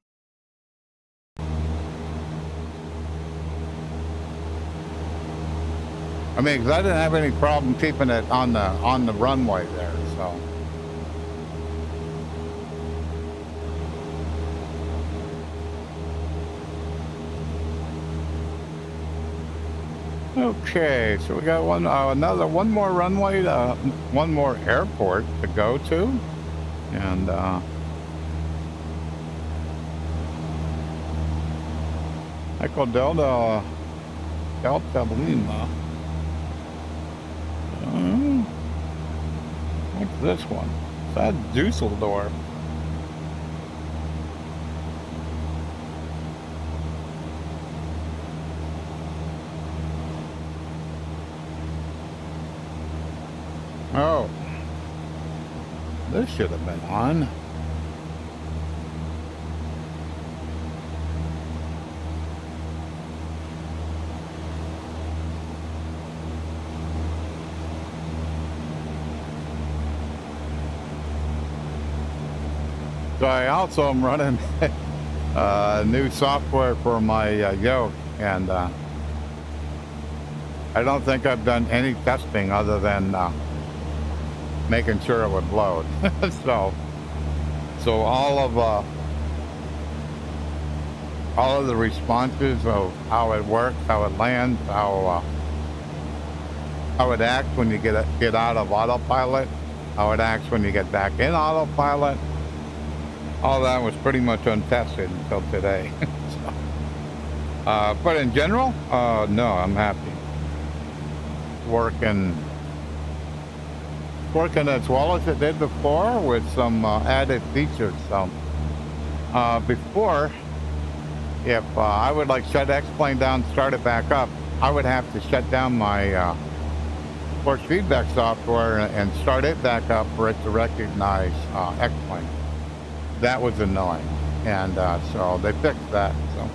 I mean, 'cause I didn't have any problem keeping it on the runway there, so. Okay, so we got one more runway, one more airport to go to, and Echo Delta Lima. this one? That's Dusseldorf. Oh, this should have been on. So I also am running new software for my yoke, and I don't think I've done any testing other than making sure it would load. so all of the responses of how it works, how it lands, how it acts when you get out of autopilot, how it acts when you get back in autopilot. All that was pretty much untested until today. But in general, no, I'm happy. Working as well as it did before with some added features. So before, if I would like shut X-Plane down, start it back up, I would have to shut down my force feedback software and start it back up for it to recognize X-Plane. That was annoying, and so they fixed that. So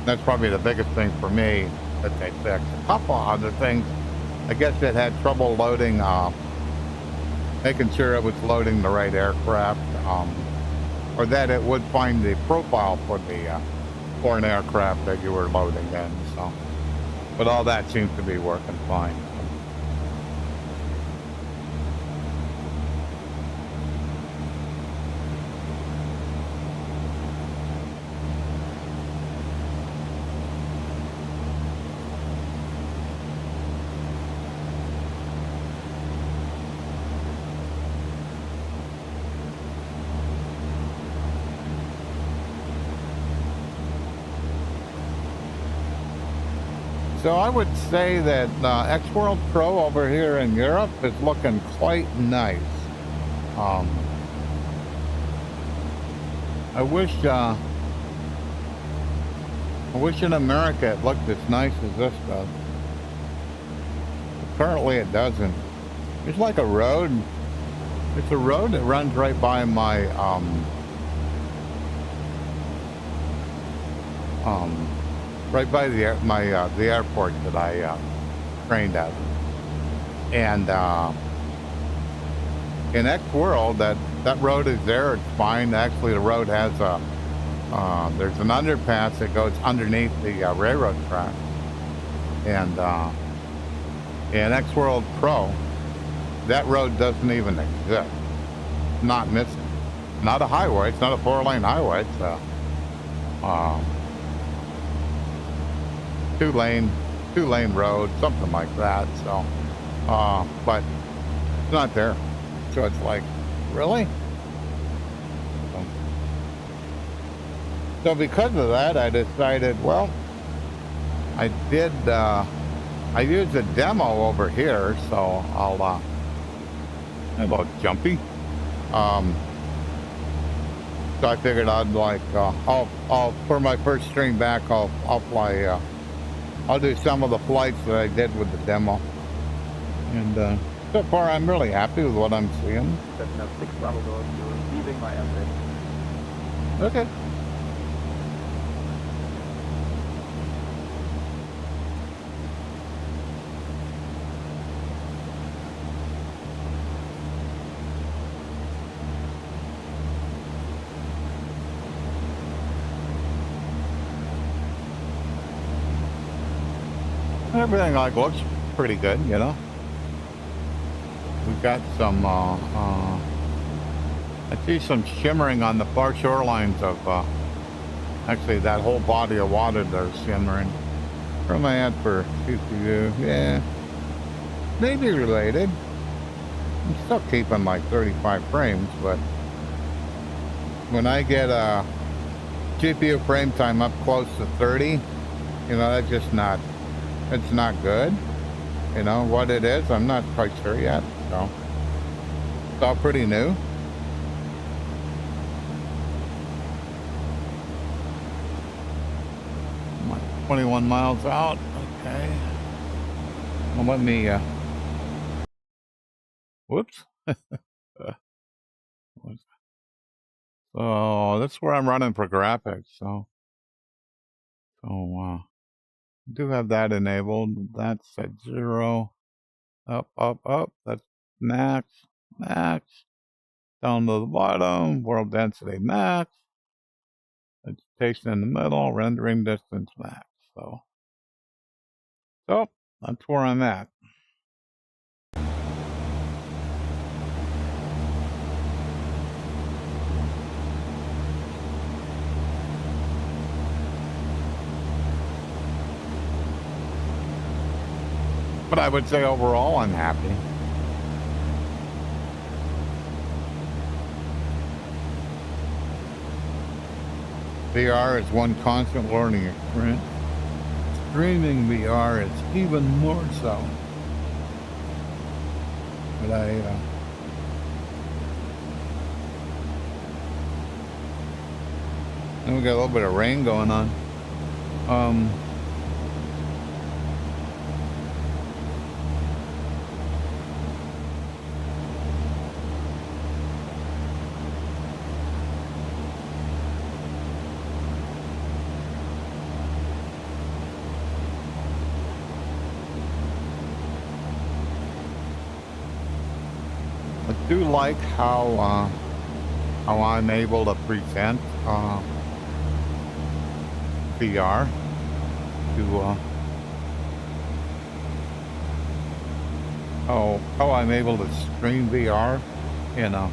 that's probably the biggest thing for me that they fixed. A couple other things, I guess it had trouble loading, making sure it was loading the right aircraft, or that it would find the profile for the foreign aircraft that you were loading in. So, but all that seems to be working fine. So I would say that X-World Pro over here in Europe is looking quite nice. I wish in America it looked as nice as this does. But currently it doesn't. It's like a road. It's a road that runs right by my right by the airport that I trained at, and in X-World that road is there. It's fine. Actually, the road has a there's an underpass that goes underneath the railroad track, and in X-World Pro, that road doesn't even exist. Not missing. Not a highway. It's not a 4-lane highway. It's a two-lane road, something like that. So, but it's not there. So it's like, really? So because of that, I decided, well, I used a demo over here, so I'll about jumpy. So I figured I'd like, I'll for my first stream back, I'll fly. I'll do some of the flights that I did with the demo, and so far I'm really happy with what I'm seeing. Setting up 6 Bravo doors, you're receiving my airplane. Okay. Everything like looks pretty good, you know. We've got some I see some shimmering on the far shorelines of actually that whole body of water there's shimmering. Where am I at for CPU? Yeah, maybe related. I'm still keeping like 35 frames, but when I get a GPU frame time up close to 30, you know, that's just not, it's not good. You know what it is, I'm not quite sure yet. So all pretty new. I'm like 21 miles out. Okay. Well, let me, whoops. So that's where I'm running for graphics. So do have that enabled. That's at 0. Up, up, up. That's max, max. Down to the bottom. World density max. Vegetation in the middle. Rendering distance max. So that's where I'm at. But I would say overall, I'm happy. VR is one constant learning experience. Streaming VR is even more so. But and we got a little bit of rain going on. I do like how I'm able to present VR to how I'm able to stream VR in a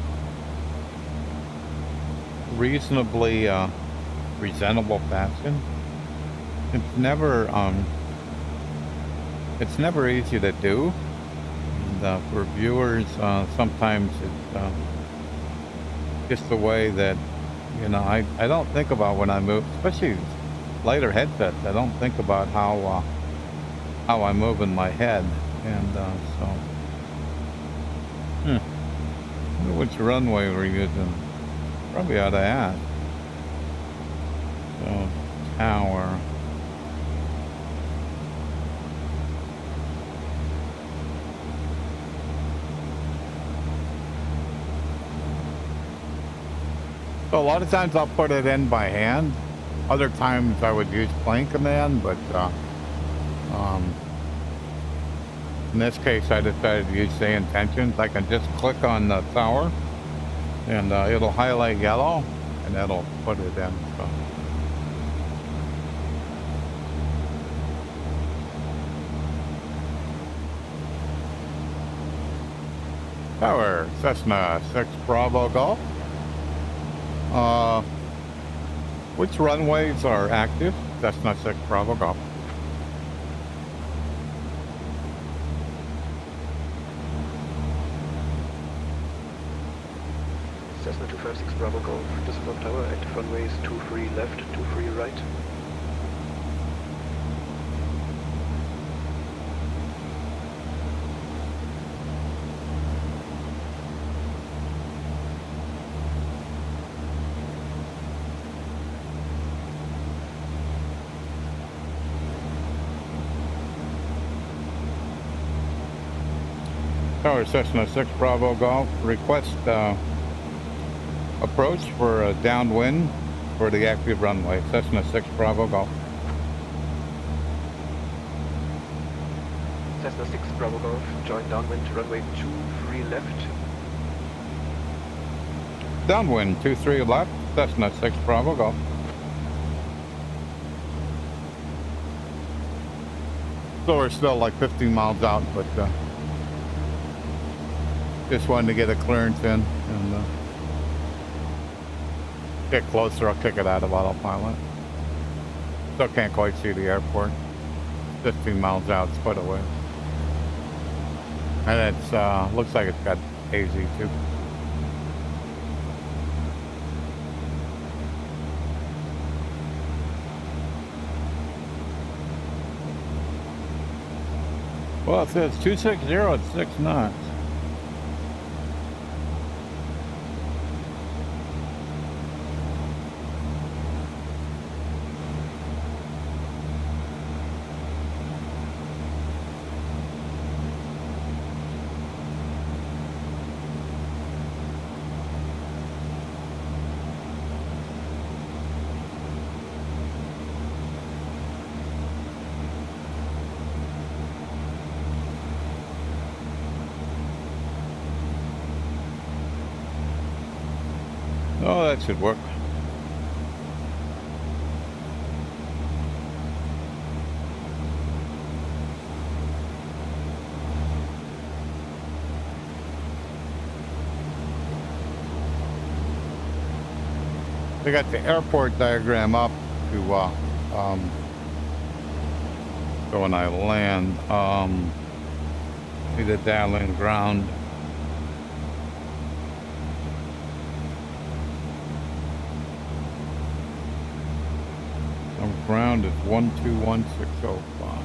reasonably presentable fashion. It's never easy to do. For viewers, sometimes it's just the way that, you know, I don't think about when I move, especially lighter headsets. I don't think about how I move in my head, and so. I wonder which runway we're using. Probably ought to ask. So, tower. So a lot of times I'll put it in by hand. Other times I would use plane command, but in this case I decided to use sayintentions. I can just click on the tower and it'll highlight yellow and it'll put it in. So. Tower, Cessna 6 Bravo Golf. Which runways are active? Cessna 6 Bravo Golf. Cessna 256 Bravo Golf, Düsseldorf Tower, active runways 23 left, 23 right. Tower Cessna 6 Bravo Golf, request approach for a downwind for the active runway. Cessna 6 Bravo Golf. Cessna 6 Bravo Golf, join downwind, runway 23 left. Downwind 23 left, Cessna 6 Bravo Golf. So we're still like 15 miles out, but just wanted to get a clearance in and get closer. I'll kick it out of autopilot. Still can't quite see the airport. 15 miles out, it's quite a way. And it's looks like it's got AZ too. Well, it says 260 at 6 knots. Oh, that should work. We got the airport diagram up to so when I land, need to dial in ground. So ground is 121605.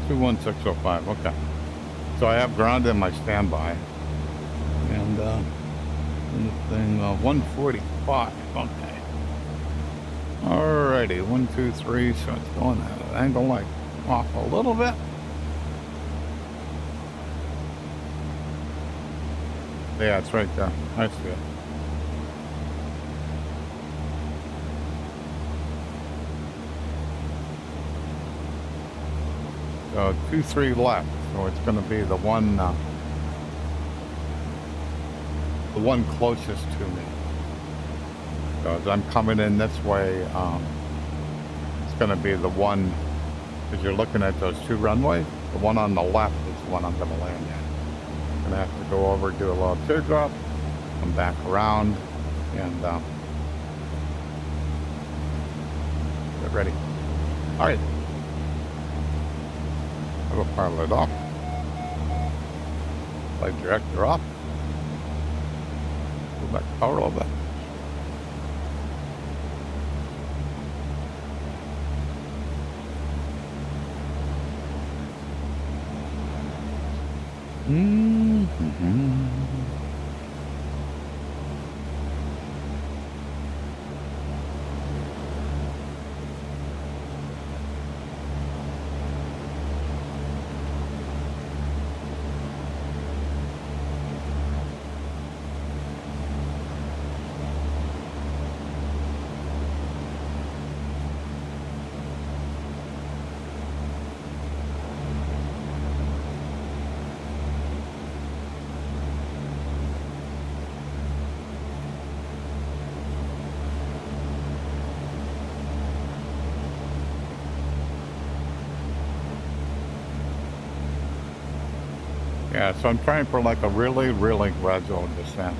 Two 1605. Okay, so I have ground in my standby, and the thing 145. Okay, alrighty, 1, 2, 3. So it's going at an angle like off a little bit. Yeah, it's right there. I see it. So 2-3 left, so it's going to be the one closest to me. So as I'm coming in this way, it's going to be the one, as you're looking at those two runways, the one on the left is the one I'm going to land in. I'm going to have to go over, do a little teardrop, come back around, and get ready. All right. Autopilot off. Flight director off. Go back power a little bit. Yeah, so I'm trying for like a really, really gradual descent.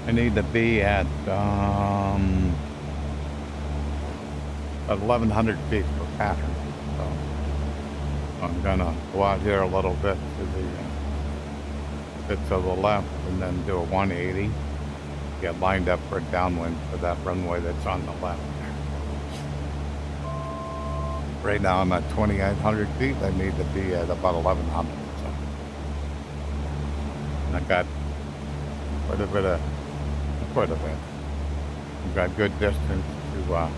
I need to be at 1,100 feet per pattern. So I'm gonna go out here a little bit to the left, and then do a 180. Get lined up for a downwind for that runway that's on the left. Right now I'm at 2,800 feet. I need to be at about 1,100. I got quite a bit. I've got good distance to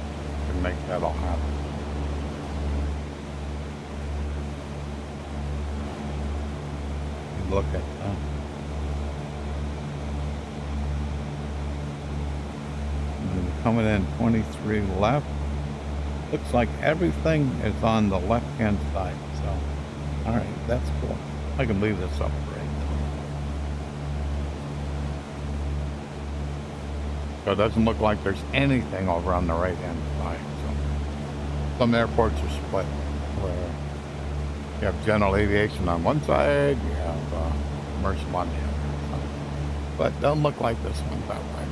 make that all happen. Look at that. Coming in 23 left. Looks like everything is on the left-hand side. So, all right, that's cool. I can leave this up right. So it doesn't look like there's anything over on the right-hand side. So some airports are split, where you have general aviation on one side, you have commercial on the other. So, but it doesn't look like this one's that way.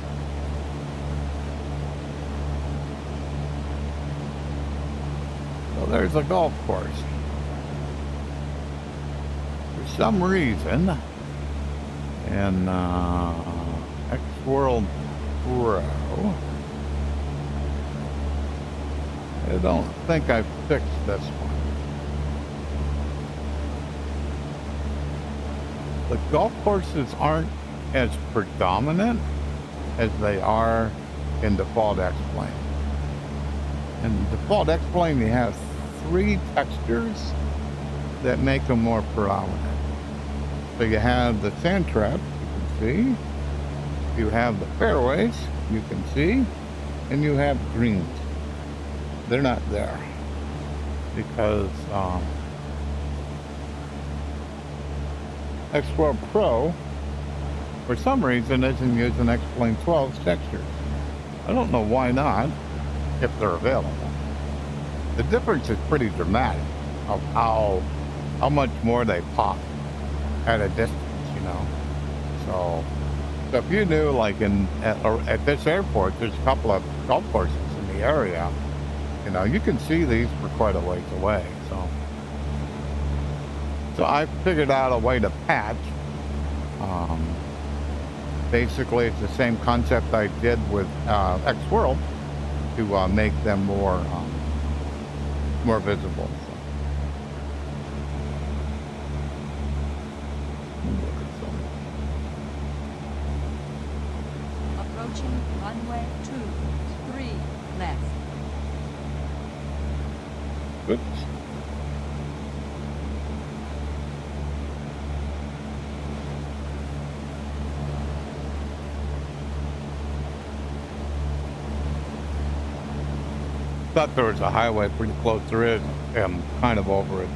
So there's a golf course. For some reason, in X-World Pro, I don't think I fixed this one. The golf courses aren't as predominant as they are in default X-Plane. And the default X-plane, you have 3 textures that make them more predominant. So you have the sand trap, you can see. You have the fairways, you can see. And you have greens. They're not there because X-World Pro, for some reason, isn't using X-Plane 12's textures. I don't know why not, if they're available. The difference is pretty dramatic of how much more they pop at a distance, you know. So if you knew, like at this airport, there's a couple of golf courses in the area, you know, you can see these for quite a ways away. So I figured out a way to patch. Basically, it's the same concept I did with X-World to make them more visible. Approaching runway 23 left. Oops. Thought there was a highway pretty close. There is. I'm kind of over it.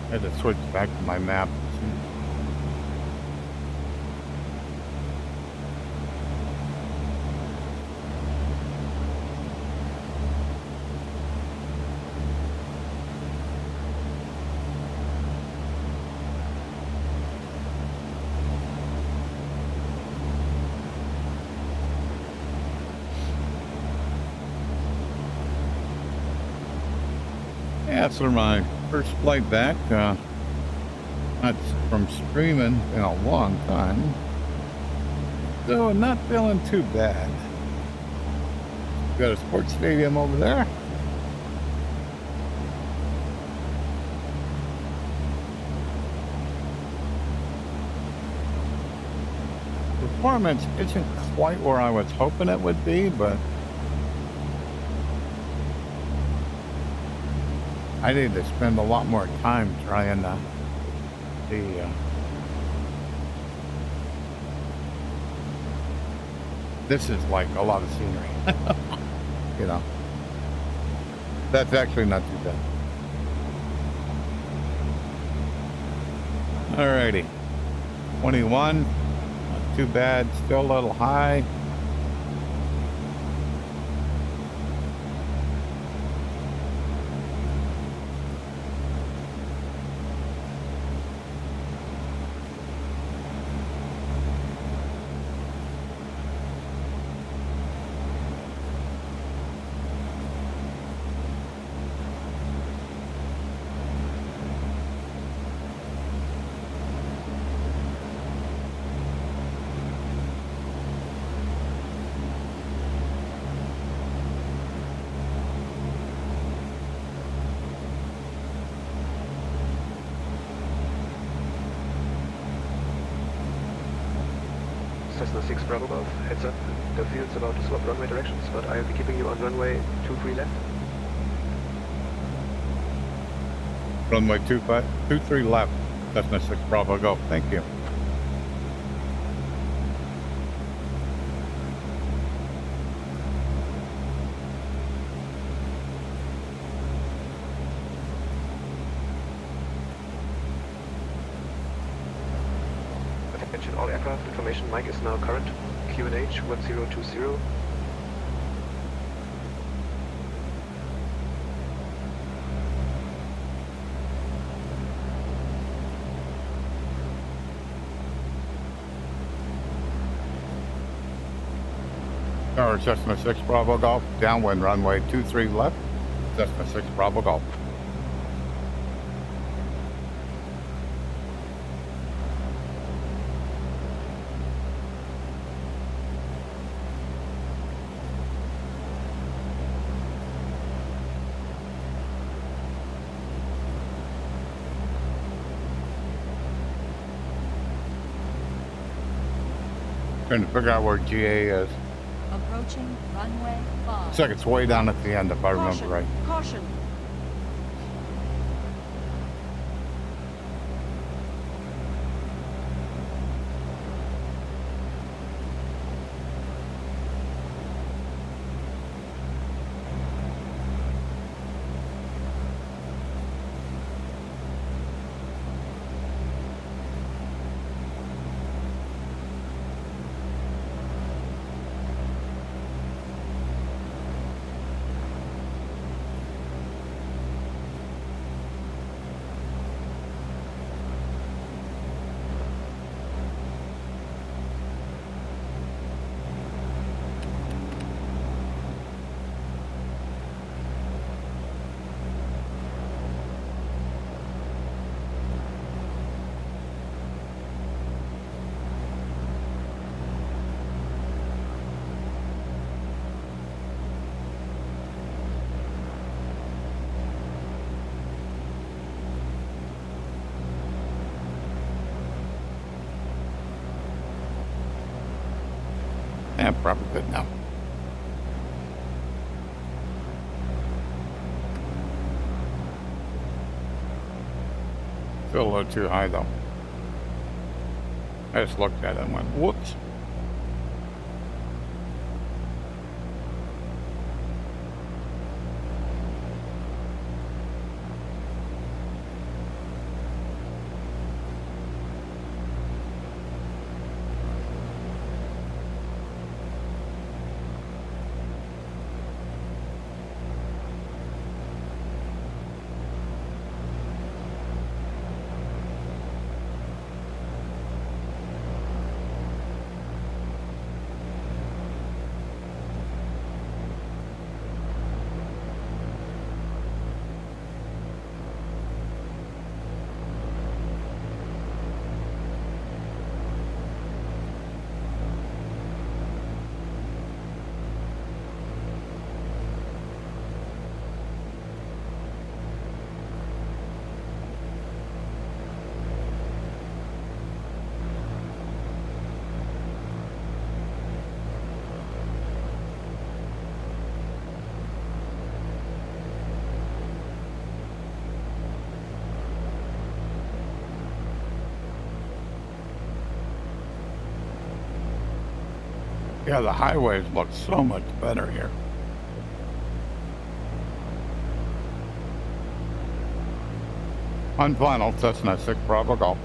I had to switch back to my map. Yeah, it's my first flight back. Not from streaming in a long time. So not feeling too bad. Got a sports stadium over there. Performance isn't quite where I was hoping it would be, but I need to spend a lot more time trying to see. This is like a lot of scenery, you know. That's actually not too bad. Alrighty, 21, not too bad, still a little high. Cessna 6 Bravo Golf, heads up, the field's about to swap runway directions, but I'll be keeping you on runway 23 left. Runway 23 left, Cessna 6 Bravo Golf, thank you. Attention all aircraft, information mic is now current, QNH 1020. Tower Cessna 6 Bravo Golf, downwind runway 23 left, Cessna 6 Bravo Golf. Trying to figure out where GA is. Approaching runway 5. Looks like it's way down at the end, if I remember Caution, right. caution. Yeah, probably good now. Still a little too high though. I just looked at it and went, whoops. Yeah, the highways look so much better here. On final, Cessna 6 Bravo Golf.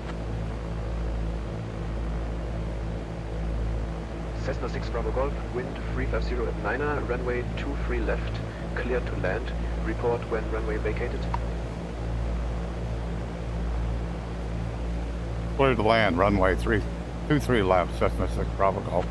Cessna 6 Bravo Golf, wind 350 at 9er, runway 23 left, clear to land. Report when runway vacated. Clear to land, runway 23 left, Cessna 6 Bravo Golf.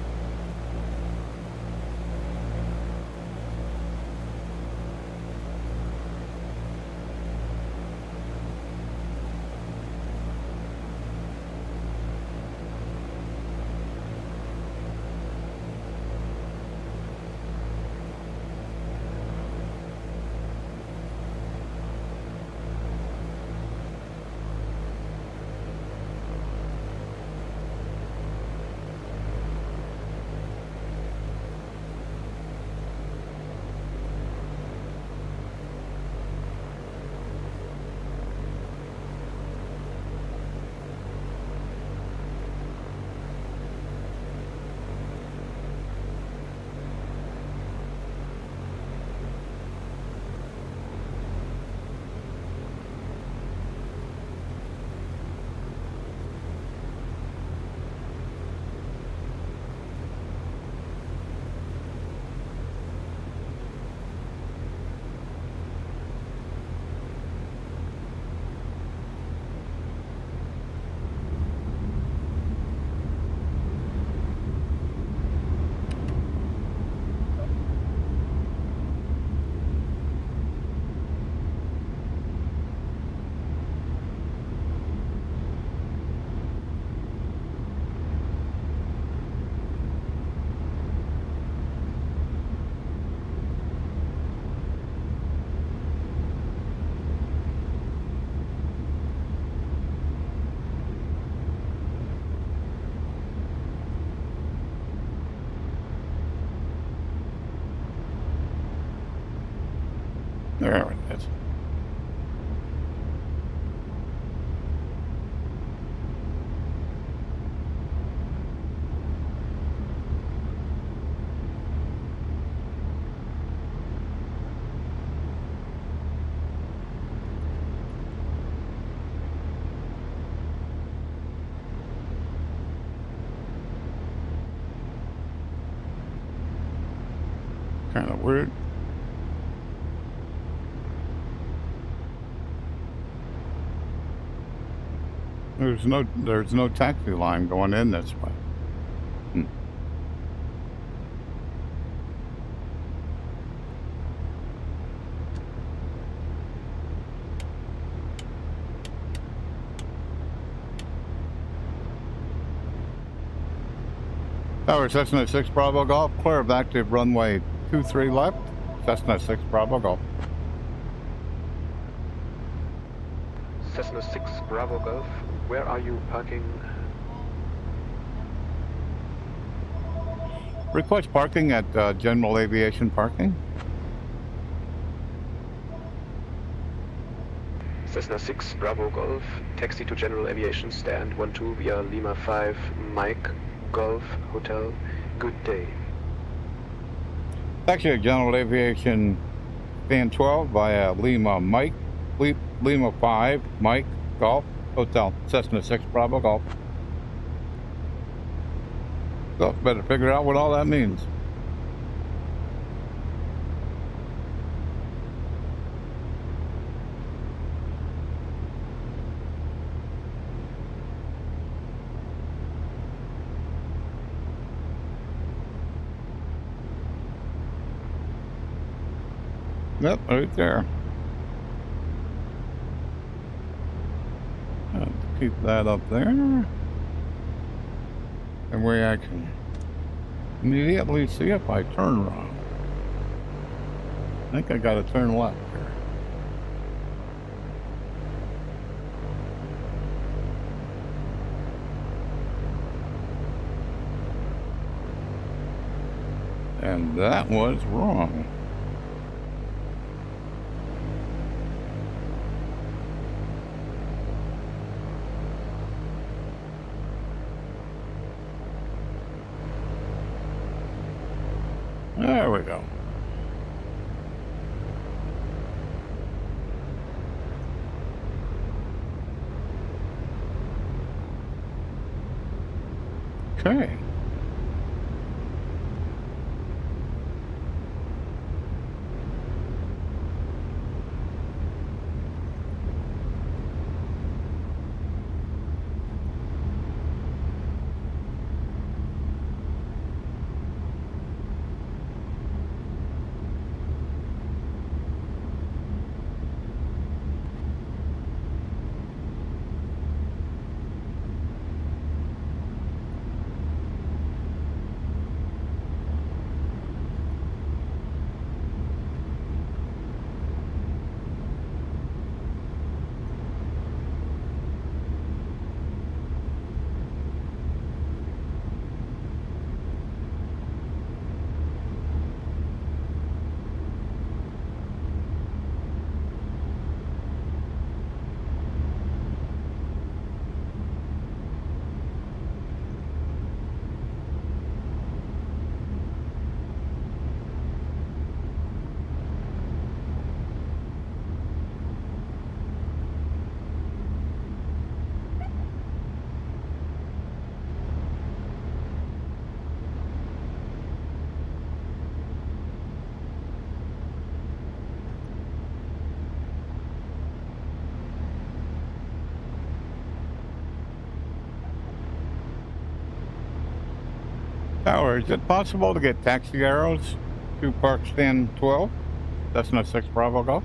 There it is. Kind of weird. There's no taxi line going in this way. Tower Cessna 6 Bravo Golf, clear of active runway 23 left. Cessna 6 Bravo Golf. Cessna 6 Bravo Golf, where are you parking? Request parking at General Aviation Parking. Cessna 6 Bravo Golf, taxi to General Aviation Stand 12 via Lima 5 Mike Golf Hotel. Good day. Taxi at General Aviation Stand 12 via Lima 5 Mike Golf Hotel. Cessna 6 Bravo Golf. So better figure out what all that means. Yep, right there. Keep that up there. And where I can immediately see if I turn wrong. I think I gotta turn left here. And that was wrong. There we go. Okay. Tower, is it possible to get taxi arrows to Park Stand 12? Cessna 6 Bravo Golf.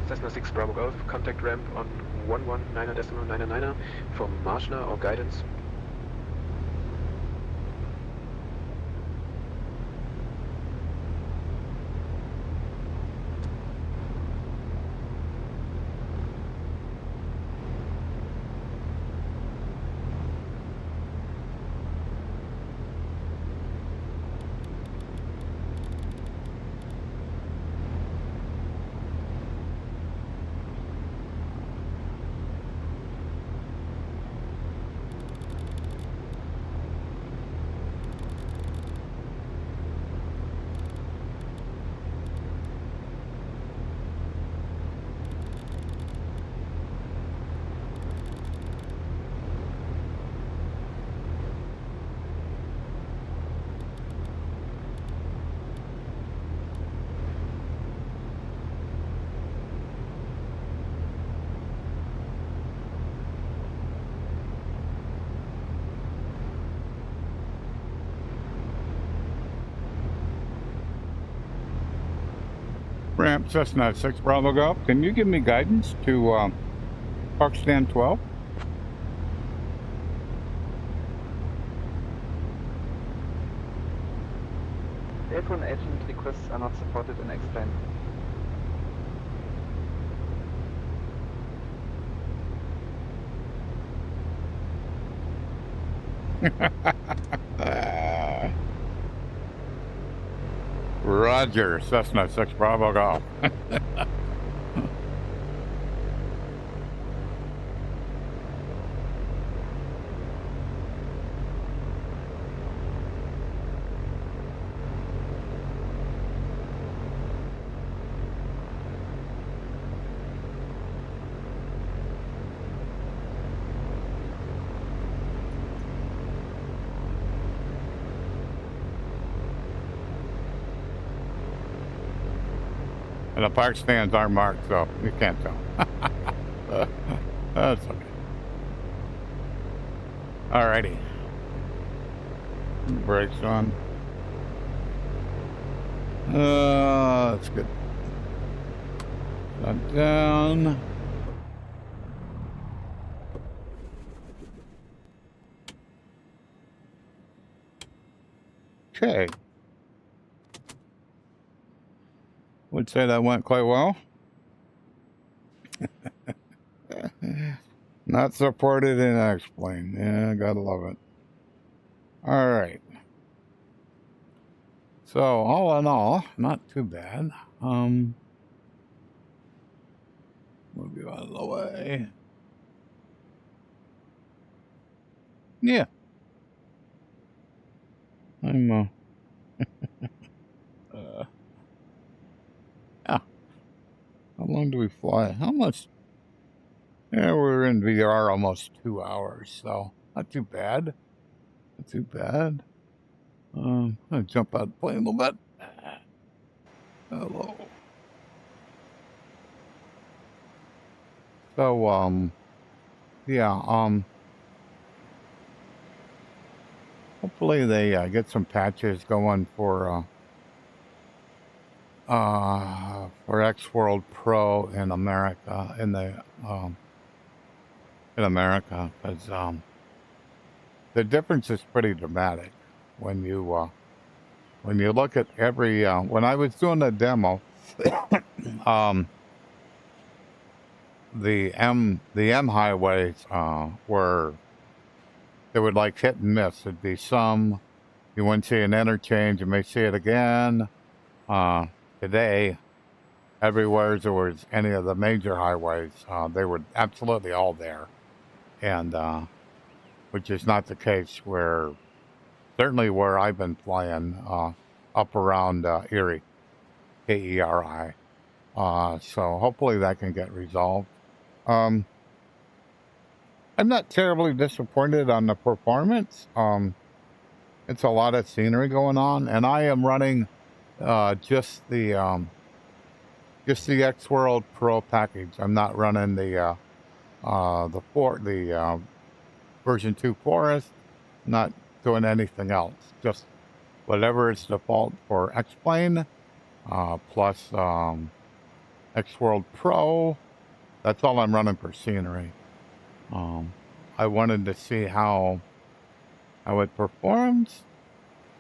Cessna 6 Bravo Golf, contact ramp on 119.999 for Marshner or guidance. Ramp Cessna 6 Bravo Golf. Can you give me guidance to Park Stand 12? Airborne agent requests are not supported and explained. Roger, Cessna 6 Bravo Golf. And the park stands aren't marked, so you can't tell. That's okay. Alrighty. Brakes on. That's good. Shut down. Okay. Would say that went quite well. Not supported in X-Plane. Yeah, gotta love it. All right. So all in all, not too bad. Move you out of the way. Yeah. I'm yeah. How long do we fly? How much? Yeah, we're in VR almost 2 hours, so not too bad. Not too bad. I'm gonna jump out of the plane a little bit. Hello. So, yeah, hopefully they get some patches going for X-World Pro in America, in America, because the difference is pretty dramatic when you look at every when I was doing the demo. The M highways were, they would like hit and miss. It'd be some you wouldn't see an interchange, you may see it again. Today, everywhere there was any of the major highways, they were absolutely all there, and which is not the case where, certainly where I've been flying up around Erie, KERI. So hopefully that can get resolved. I'm not terribly disappointed on the performance. It's a lot of scenery going on, and I am running just the X-World Pro package. I'm not running the version 2 Forest. Not doing anything else. Just whatever is default for X-Plane, plus X-World Pro. That's all I'm running for scenery. I wanted to see how it performs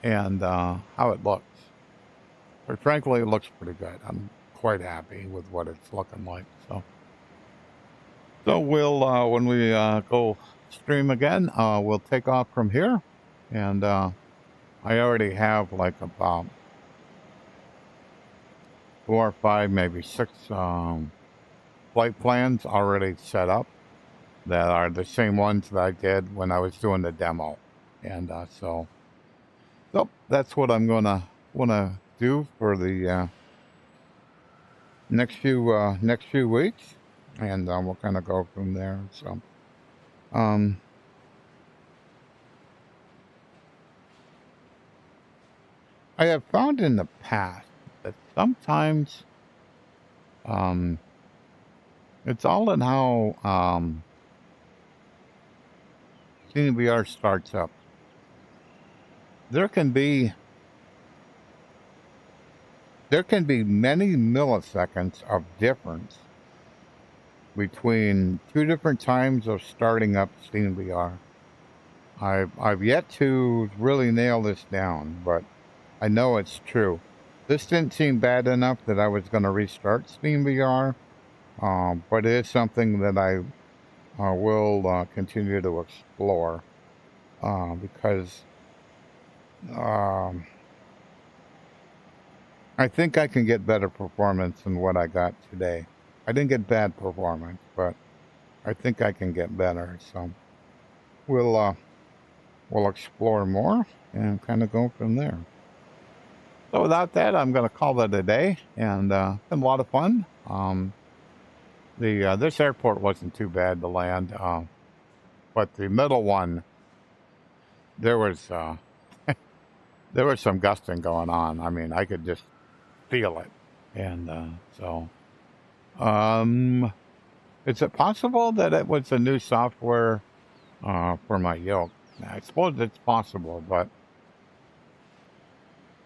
and how it looks. But frankly, it looks pretty good. I'm quite happy with what it's looking like. So we'll when we go stream again, we'll take off from here, and I already have like about 4 or 5, maybe 6 flight plans already set up that are the same ones that I did when I was doing the demo, and so that's what I'm gonna do for the next few weeks, and we'll kind of go from there. So I have found in the past that sometimes it's all in how SteamVR starts up. There can be there can be many milliseconds of difference between two different times of starting up SteamVR. I've yet to really nail this down, but I know it's true. This didn't seem bad enough that I was going to restart SteamVR, but it is something that I will continue to explore because I think I can get better performance than what I got today. I didn't get bad performance, but I think I can get better. So we'll explore more and kind of go from there. So without that, I'm going to call that a day, and it's been a lot of fun. This airport wasn't too bad to land, but the middle one, there was there was some gusting going on. I mean, I could just feel it, and is it possible that it was a new software for my yoke? I suppose it's possible, but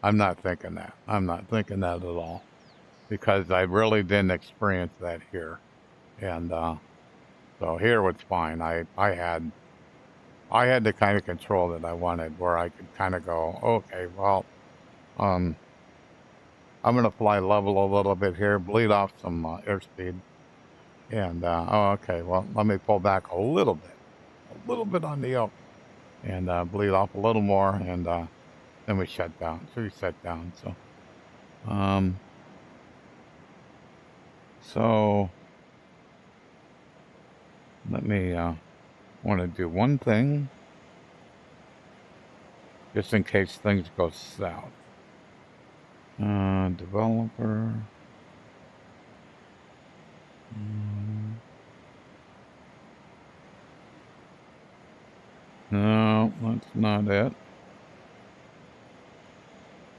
I'm not thinking that. I'm not thinking that at all, because I really didn't experience that here. And so here was fine. I had the kind of control that I wanted, where I could kind of go, okay, well, I'm going to fly level a little bit here, bleed off some airspeed. And, oh, okay, well, let me pull back a little bit on the yoke, and bleed off a little more, and then we shut down. So we set down. So let me want to do one thing, just in case things go south. Developer. No, that's not it.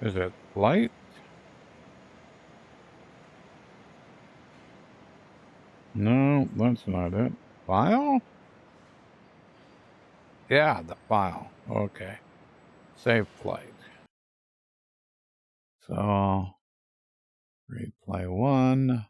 Is it flight? No, that's not it. File? Yeah, the file. Okay. Save flight. So, replay 1.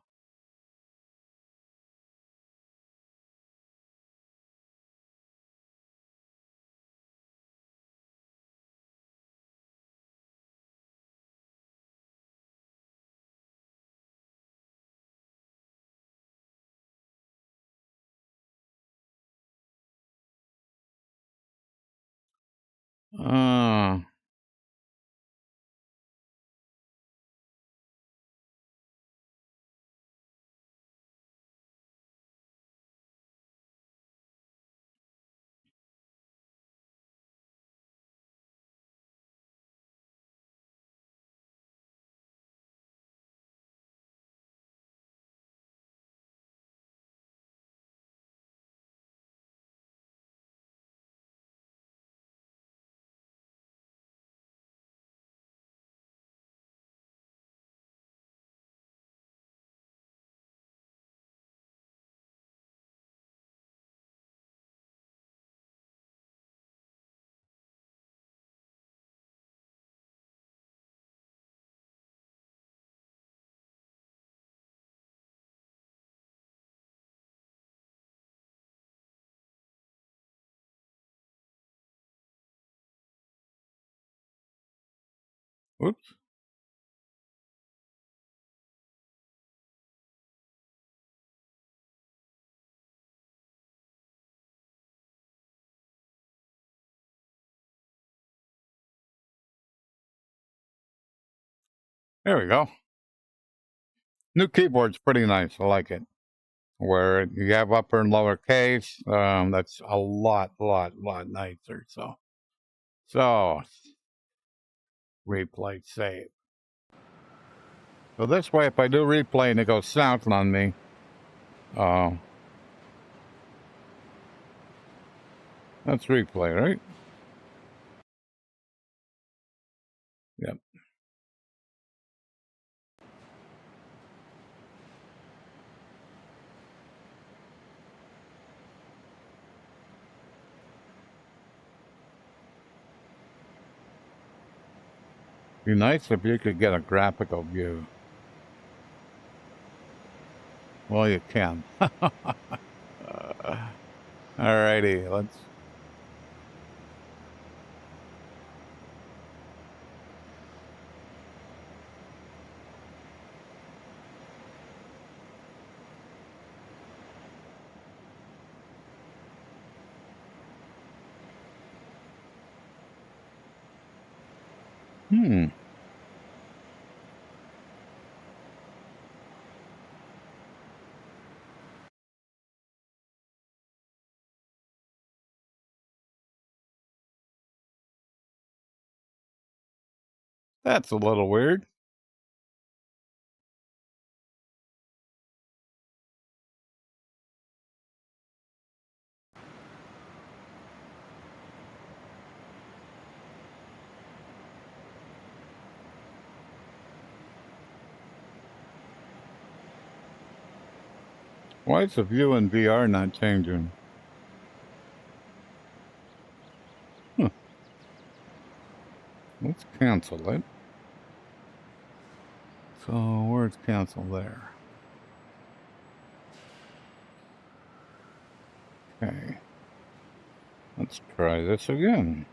Oops. There we go. New keyboard's pretty nice. I like it. Where you have upper and lower case, that's a lot nicer. So replay save. So this way, if I do replay and it goes south on me, that's replay, right? Yep. Be nice if you could get a graphical view. Well, you can. Alrighty, let's. That's a little weird. Why is the view in VR not changing? Huh. Let's cancel it. So where's cancel there? Okay. Let's try this again.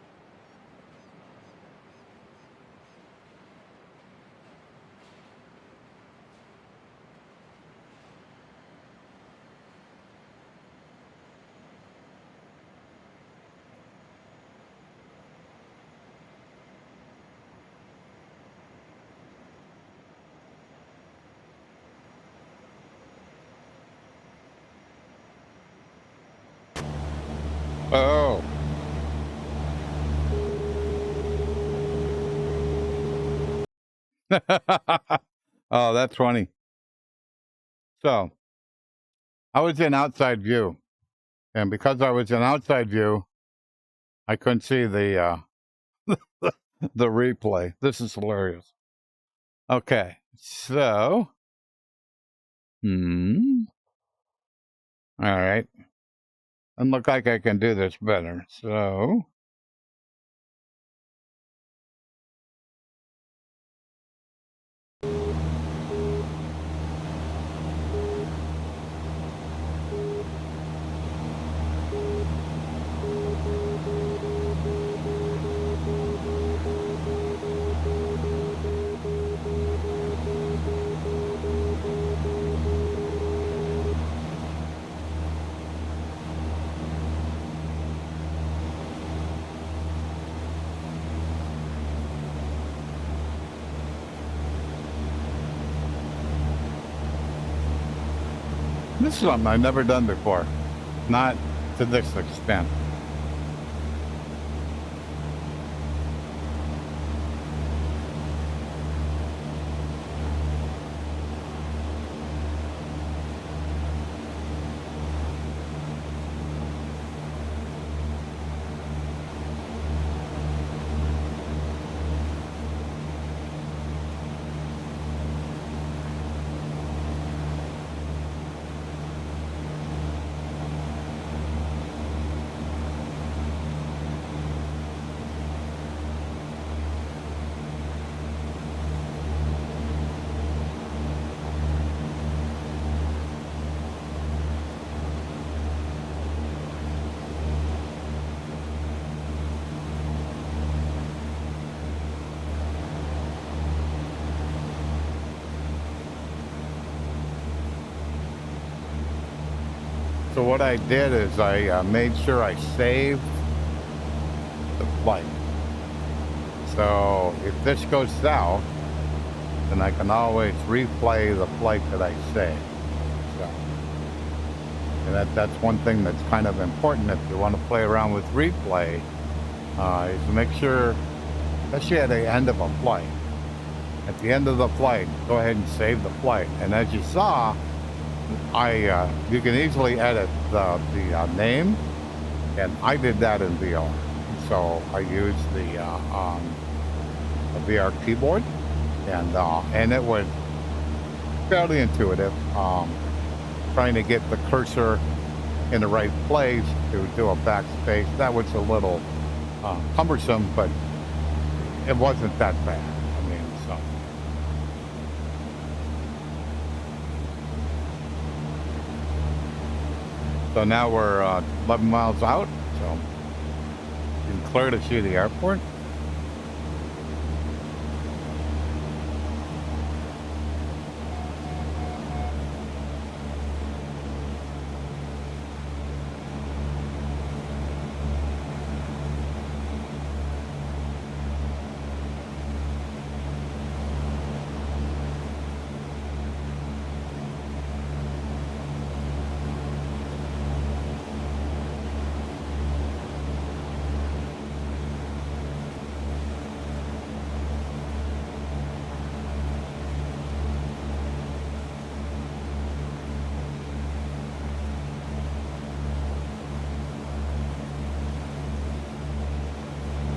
Oh. Oh, that's funny. So, I was in outside view. And because I was in outside view, I couldn't see the the replay. This is hilarious. Okay, so. All right. And look like I can do this better. So. This is something I've never done before. Not to this extent. So what I did is I made sure I saved the flight. So if this goes south, then I can always replay the flight that I saved. So, and that's one thing that's kind of important if you want to play around with replay, is to make sure, especially at the end of a flight. At the end of the flight, go ahead and save the flight. And as you saw, you can easily edit the name, and I did that in VR. So I used the VR keyboard, and it was fairly intuitive. Trying to get the cursor in the right place to do a backspace, that was a little cumbersome, but it wasn't that bad. I So now we're 11 miles out, so you can clear to see the airport.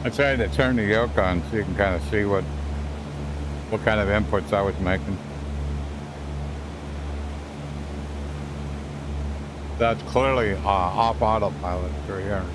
I tried to turn the yoke on so you can kind of see what kind of inputs I was making. That's clearly off autopilot through here.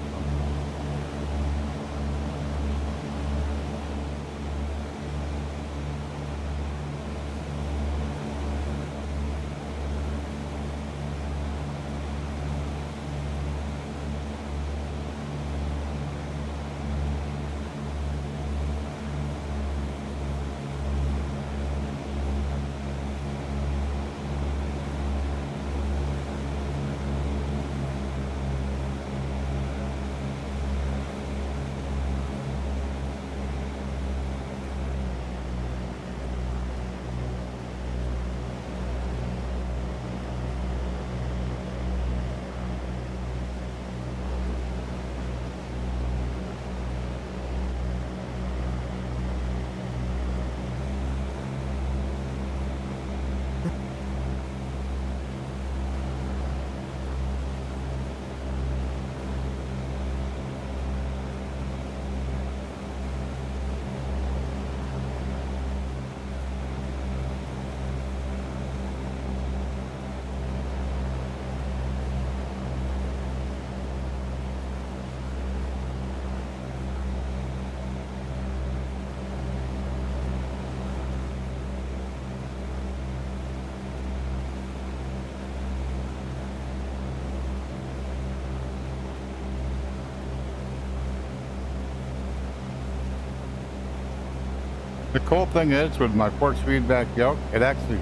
The cool thing is with my force feedback yoke, it actually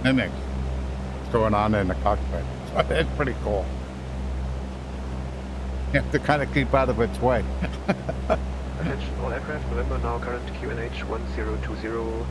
mimics what's going on in the cockpit. So it's pretty cool. You have to kind of keep out of its way. Attention all aircraft, November now, current QNH 1020.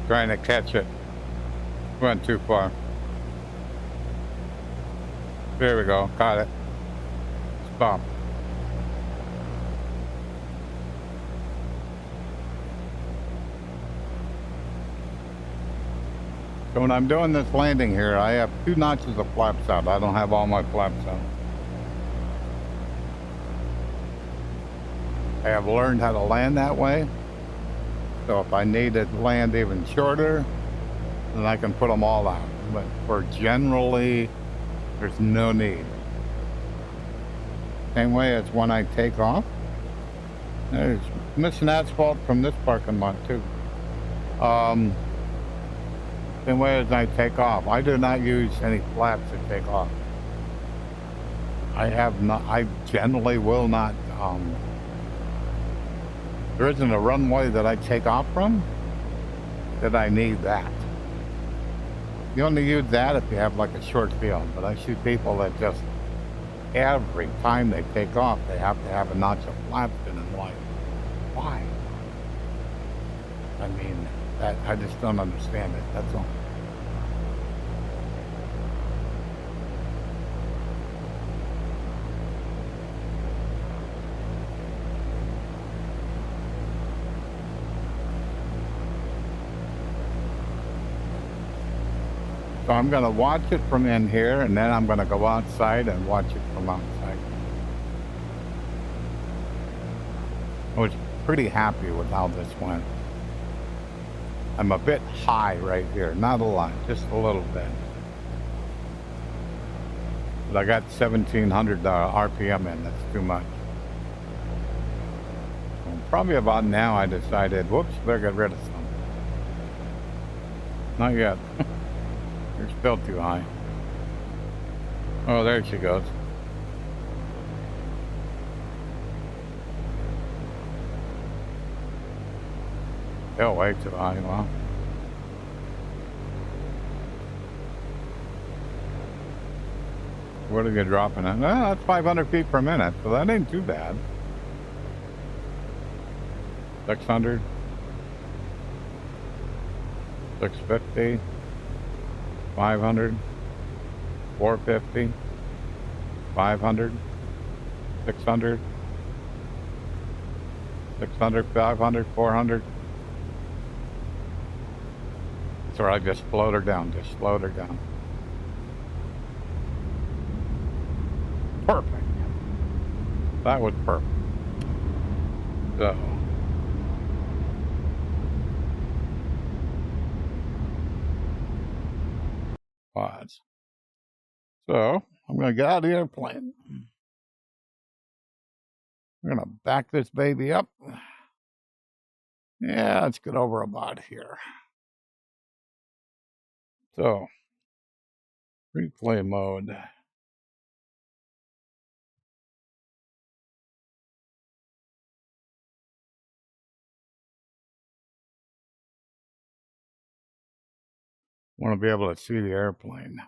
Trying to catch it. Went too far. There we go. Caught it. Stop. So when I'm doing this landing here, I have 2 notches of flaps out. I don't have all my flaps out. I have learned how to land that way. So if I need to land even shorter, then I can put them all out. But for generally, there's no need. Same way as when I take off. There's missing asphalt from this parking lot too. Same way as I take off. I do not use any flaps to take off. I generally will not, there isn't a runway that I take off from that I need that. You only use that if you have like a short field, but I see people that just, every time they take off, they have to have a notch of flaps in and like, why? I mean, I just don't understand it, that's all. So I'm going to watch it from in here, and then I'm going to go outside and watch it from outside. I was pretty happy with how this went. I'm a bit high right here, not a lot, just a little bit. But I got 1,700 RPM in, that's too much. Well, probably about now I decided, whoops, better get rid of some. Not yet. You're still too high. Oh, there she goes. Still way too high, wow. What are you dropping at? Well, that's 500 feet per minute, so that ain't too bad. 600. 650. 500, 450, 500, 600, 600, 500, 400. So I just slowed her down, just slowed her down. Perfect. That was perfect. So. Pods. So I'm going to get out of the airplane. We're going to back this baby up. Yeah, let's get over about here. So, replay mode. Want to be able to see the airplane.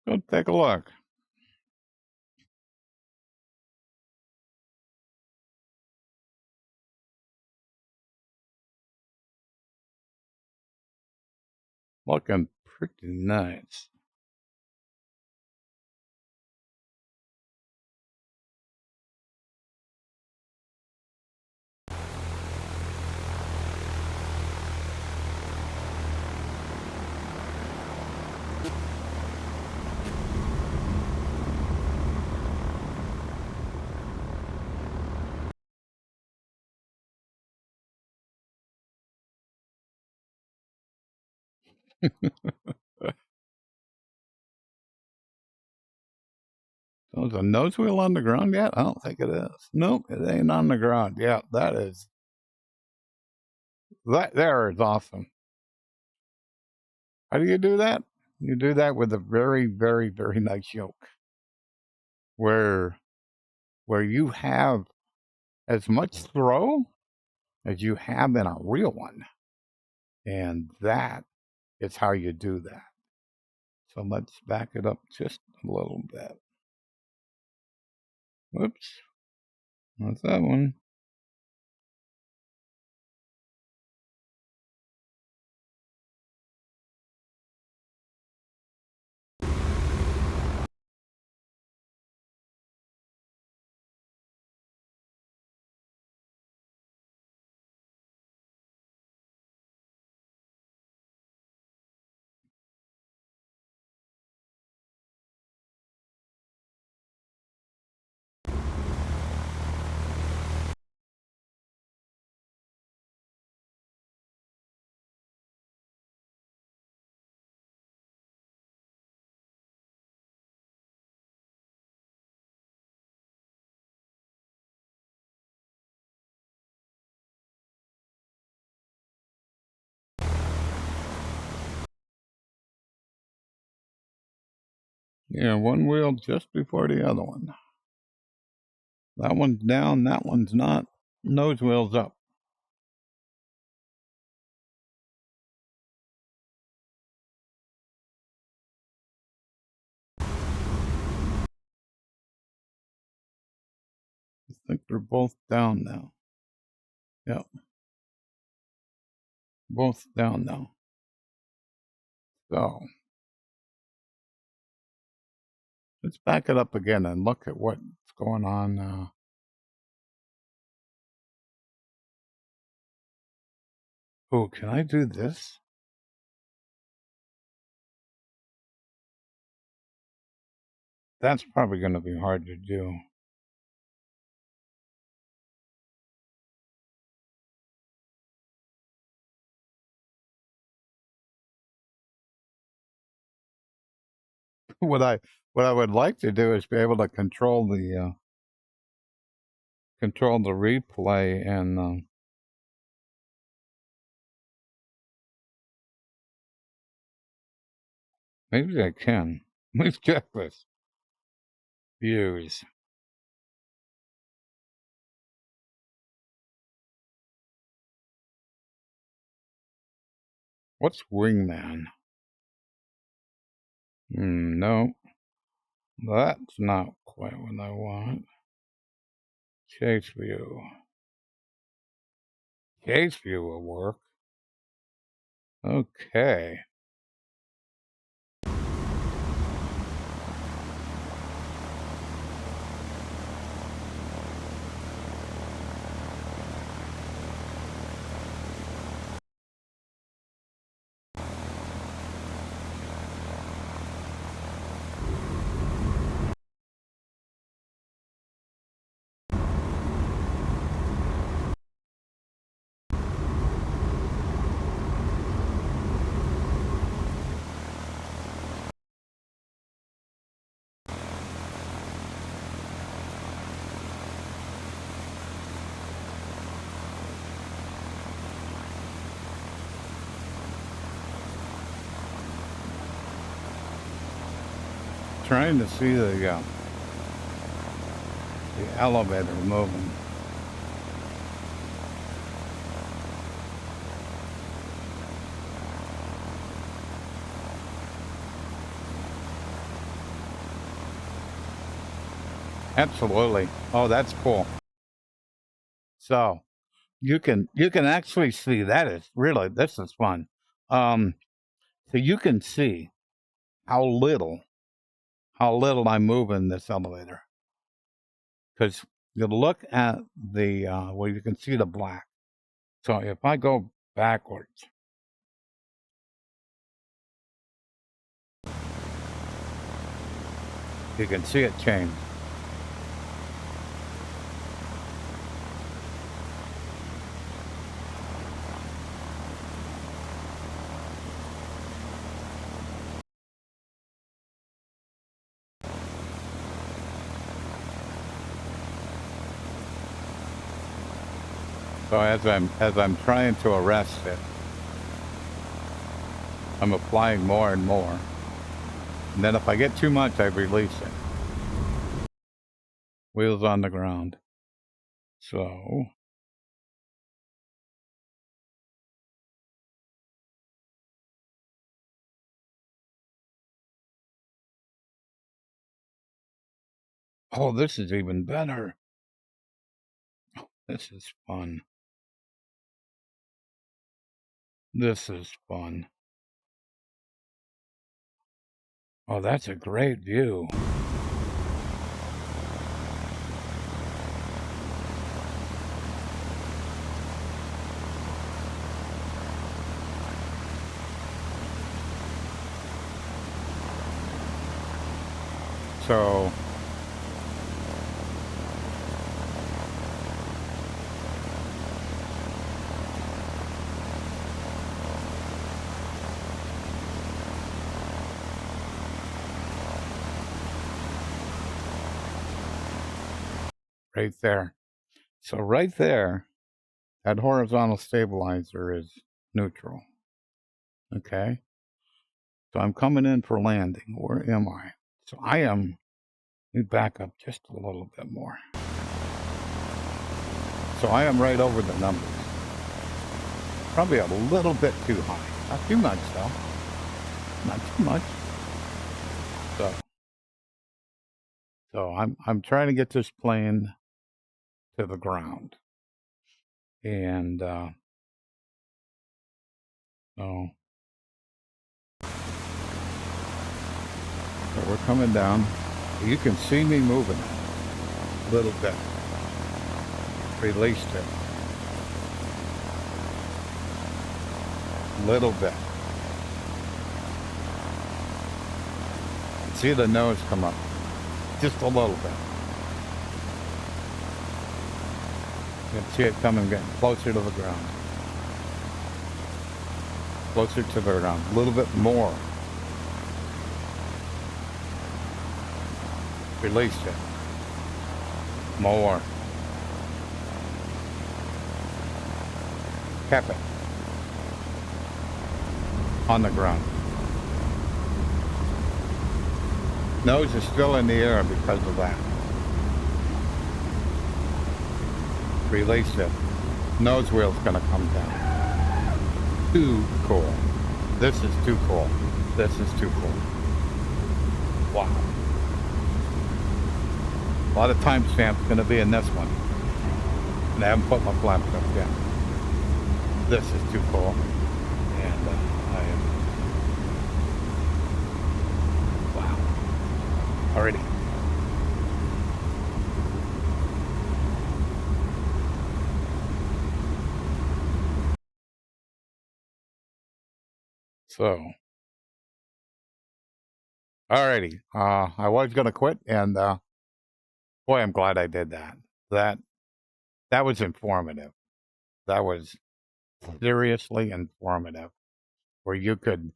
Go take a look. Looking pretty nice. So is a nose wheel on the ground yet? I don't think it is. Nope, it ain't on the ground. Yeah, that there is awesome. How do you do that? You do that with a very, very, very nice yoke. Where you have as much throw as you have in a real one. And that is how you do that. So let's back it up just a little bit. Whoops. That's that one. Yeah, one wheel just before the other one. That one's down, that one's not. Nose wheel's up. I think they're both down now. Yep. Both down now. So let's back it up again and look at what's going on now. Oh, can I do this? That's probably going to be hard to do. What I would like to do is be able to control the replay and maybe I can. Let's check this. Views. What's wingman? No, that's not quite what I want. Chase view. Chase view will work. Okay. Trying to see the elevator moving. Absolutely. Oh, that's cool. So you can actually see that is really, this is fun. So you can see how little I'm moving this elevator. Because you look at the well, you can see the black. So if I go backwards, you can see it change. So as I'm trying to arrest it, I'm applying more and more. And then if I get too much, I release it. Wheels on the ground. So oh, this is even better. This is fun. This is fun. Oh, that's a great view. So right there. So right there, that horizontal stabilizer is neutral. Okay. So I'm coming in for landing. Where am I? So I am, let me back up just a little bit more. So I am right over the numbers. Probably a little bit too high. Not too much though. Not too much. So I'm trying to get this plane to the ground. And so we're coming down. You can see me moving a little bit. Released it. Little bit. See the nose come up. Just a little bit. You can see it coming, getting closer to the ground. Closer to the ground. A little bit more. Released it. More. Kept it. On the ground. Nose is still in the air because of that. Release it. Nose wheel's gonna come down. Too cool. This is too cool. This is too cool. Wow. A lot of timestamps gonna be in this one. And I haven't put my flaps up yet. This is too cool. And I am... Wow. Already. So, alrighty. I was gonna quit, and boy, I'm glad I did that. That was informative. That was seriously informative, where you could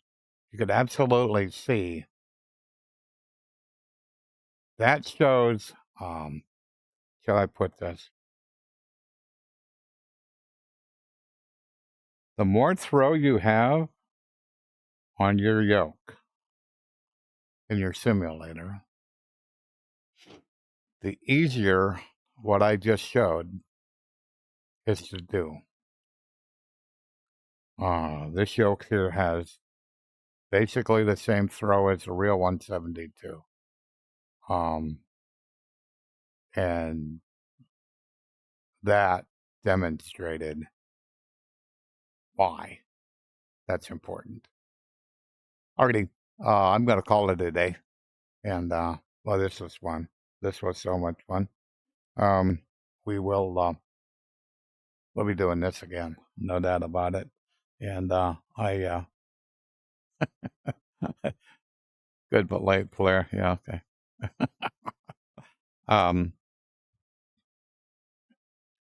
absolutely see. That shows. Shall I put this? The more throw you have on your yoke in your simulator, the easier what I just showed is to do. This yoke here has basically the same throw as the real 172. And that demonstrated why that's important. Alrighty, I'm going to call it a day. And, well, this was fun. This was so much fun. We will, we'll be doing this again. No doubt about it. And, good but late, Blair. Yeah, okay.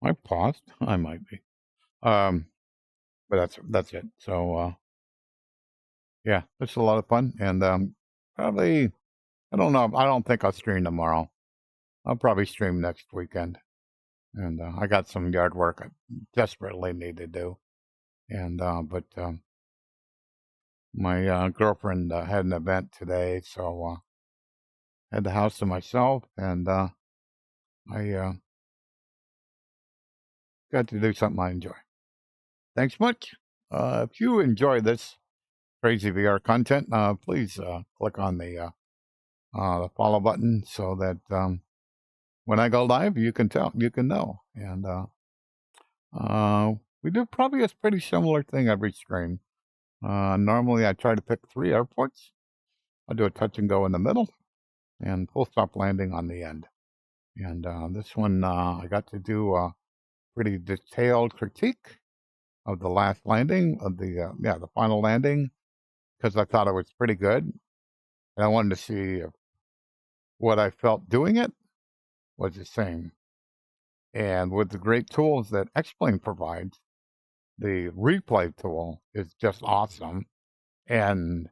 I paused. I might be. But that's it. So, yeah, it's a lot of fun. And, probably, I don't know. I don't think I'll stream tomorrow. I'll probably stream next weekend. And, I got some yard work I desperately need to do. And, but, my, girlfriend, had an event today. So, had the house to myself. And, I, got to do something I enjoy. Thanks much. If you enjoy this crazy VR content, please click on the follow button so that when I go live, you can know. And we do probably a pretty similar thing every stream. Normally, I try to pick 3 airports. I'll do a touch and go in the middle, and full stop landing on the end. And this one, I got to do a pretty detailed critique of the last landing, of the final landing, because I thought it was pretty good. And I wanted to see if what I felt doing it was the same. And with the great tools that X-Plane provides, the replay tool is just awesome. And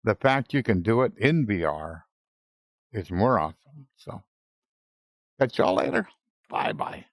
the fact you can do it in VR is more awesome. So, catch y'all later. Bye-bye.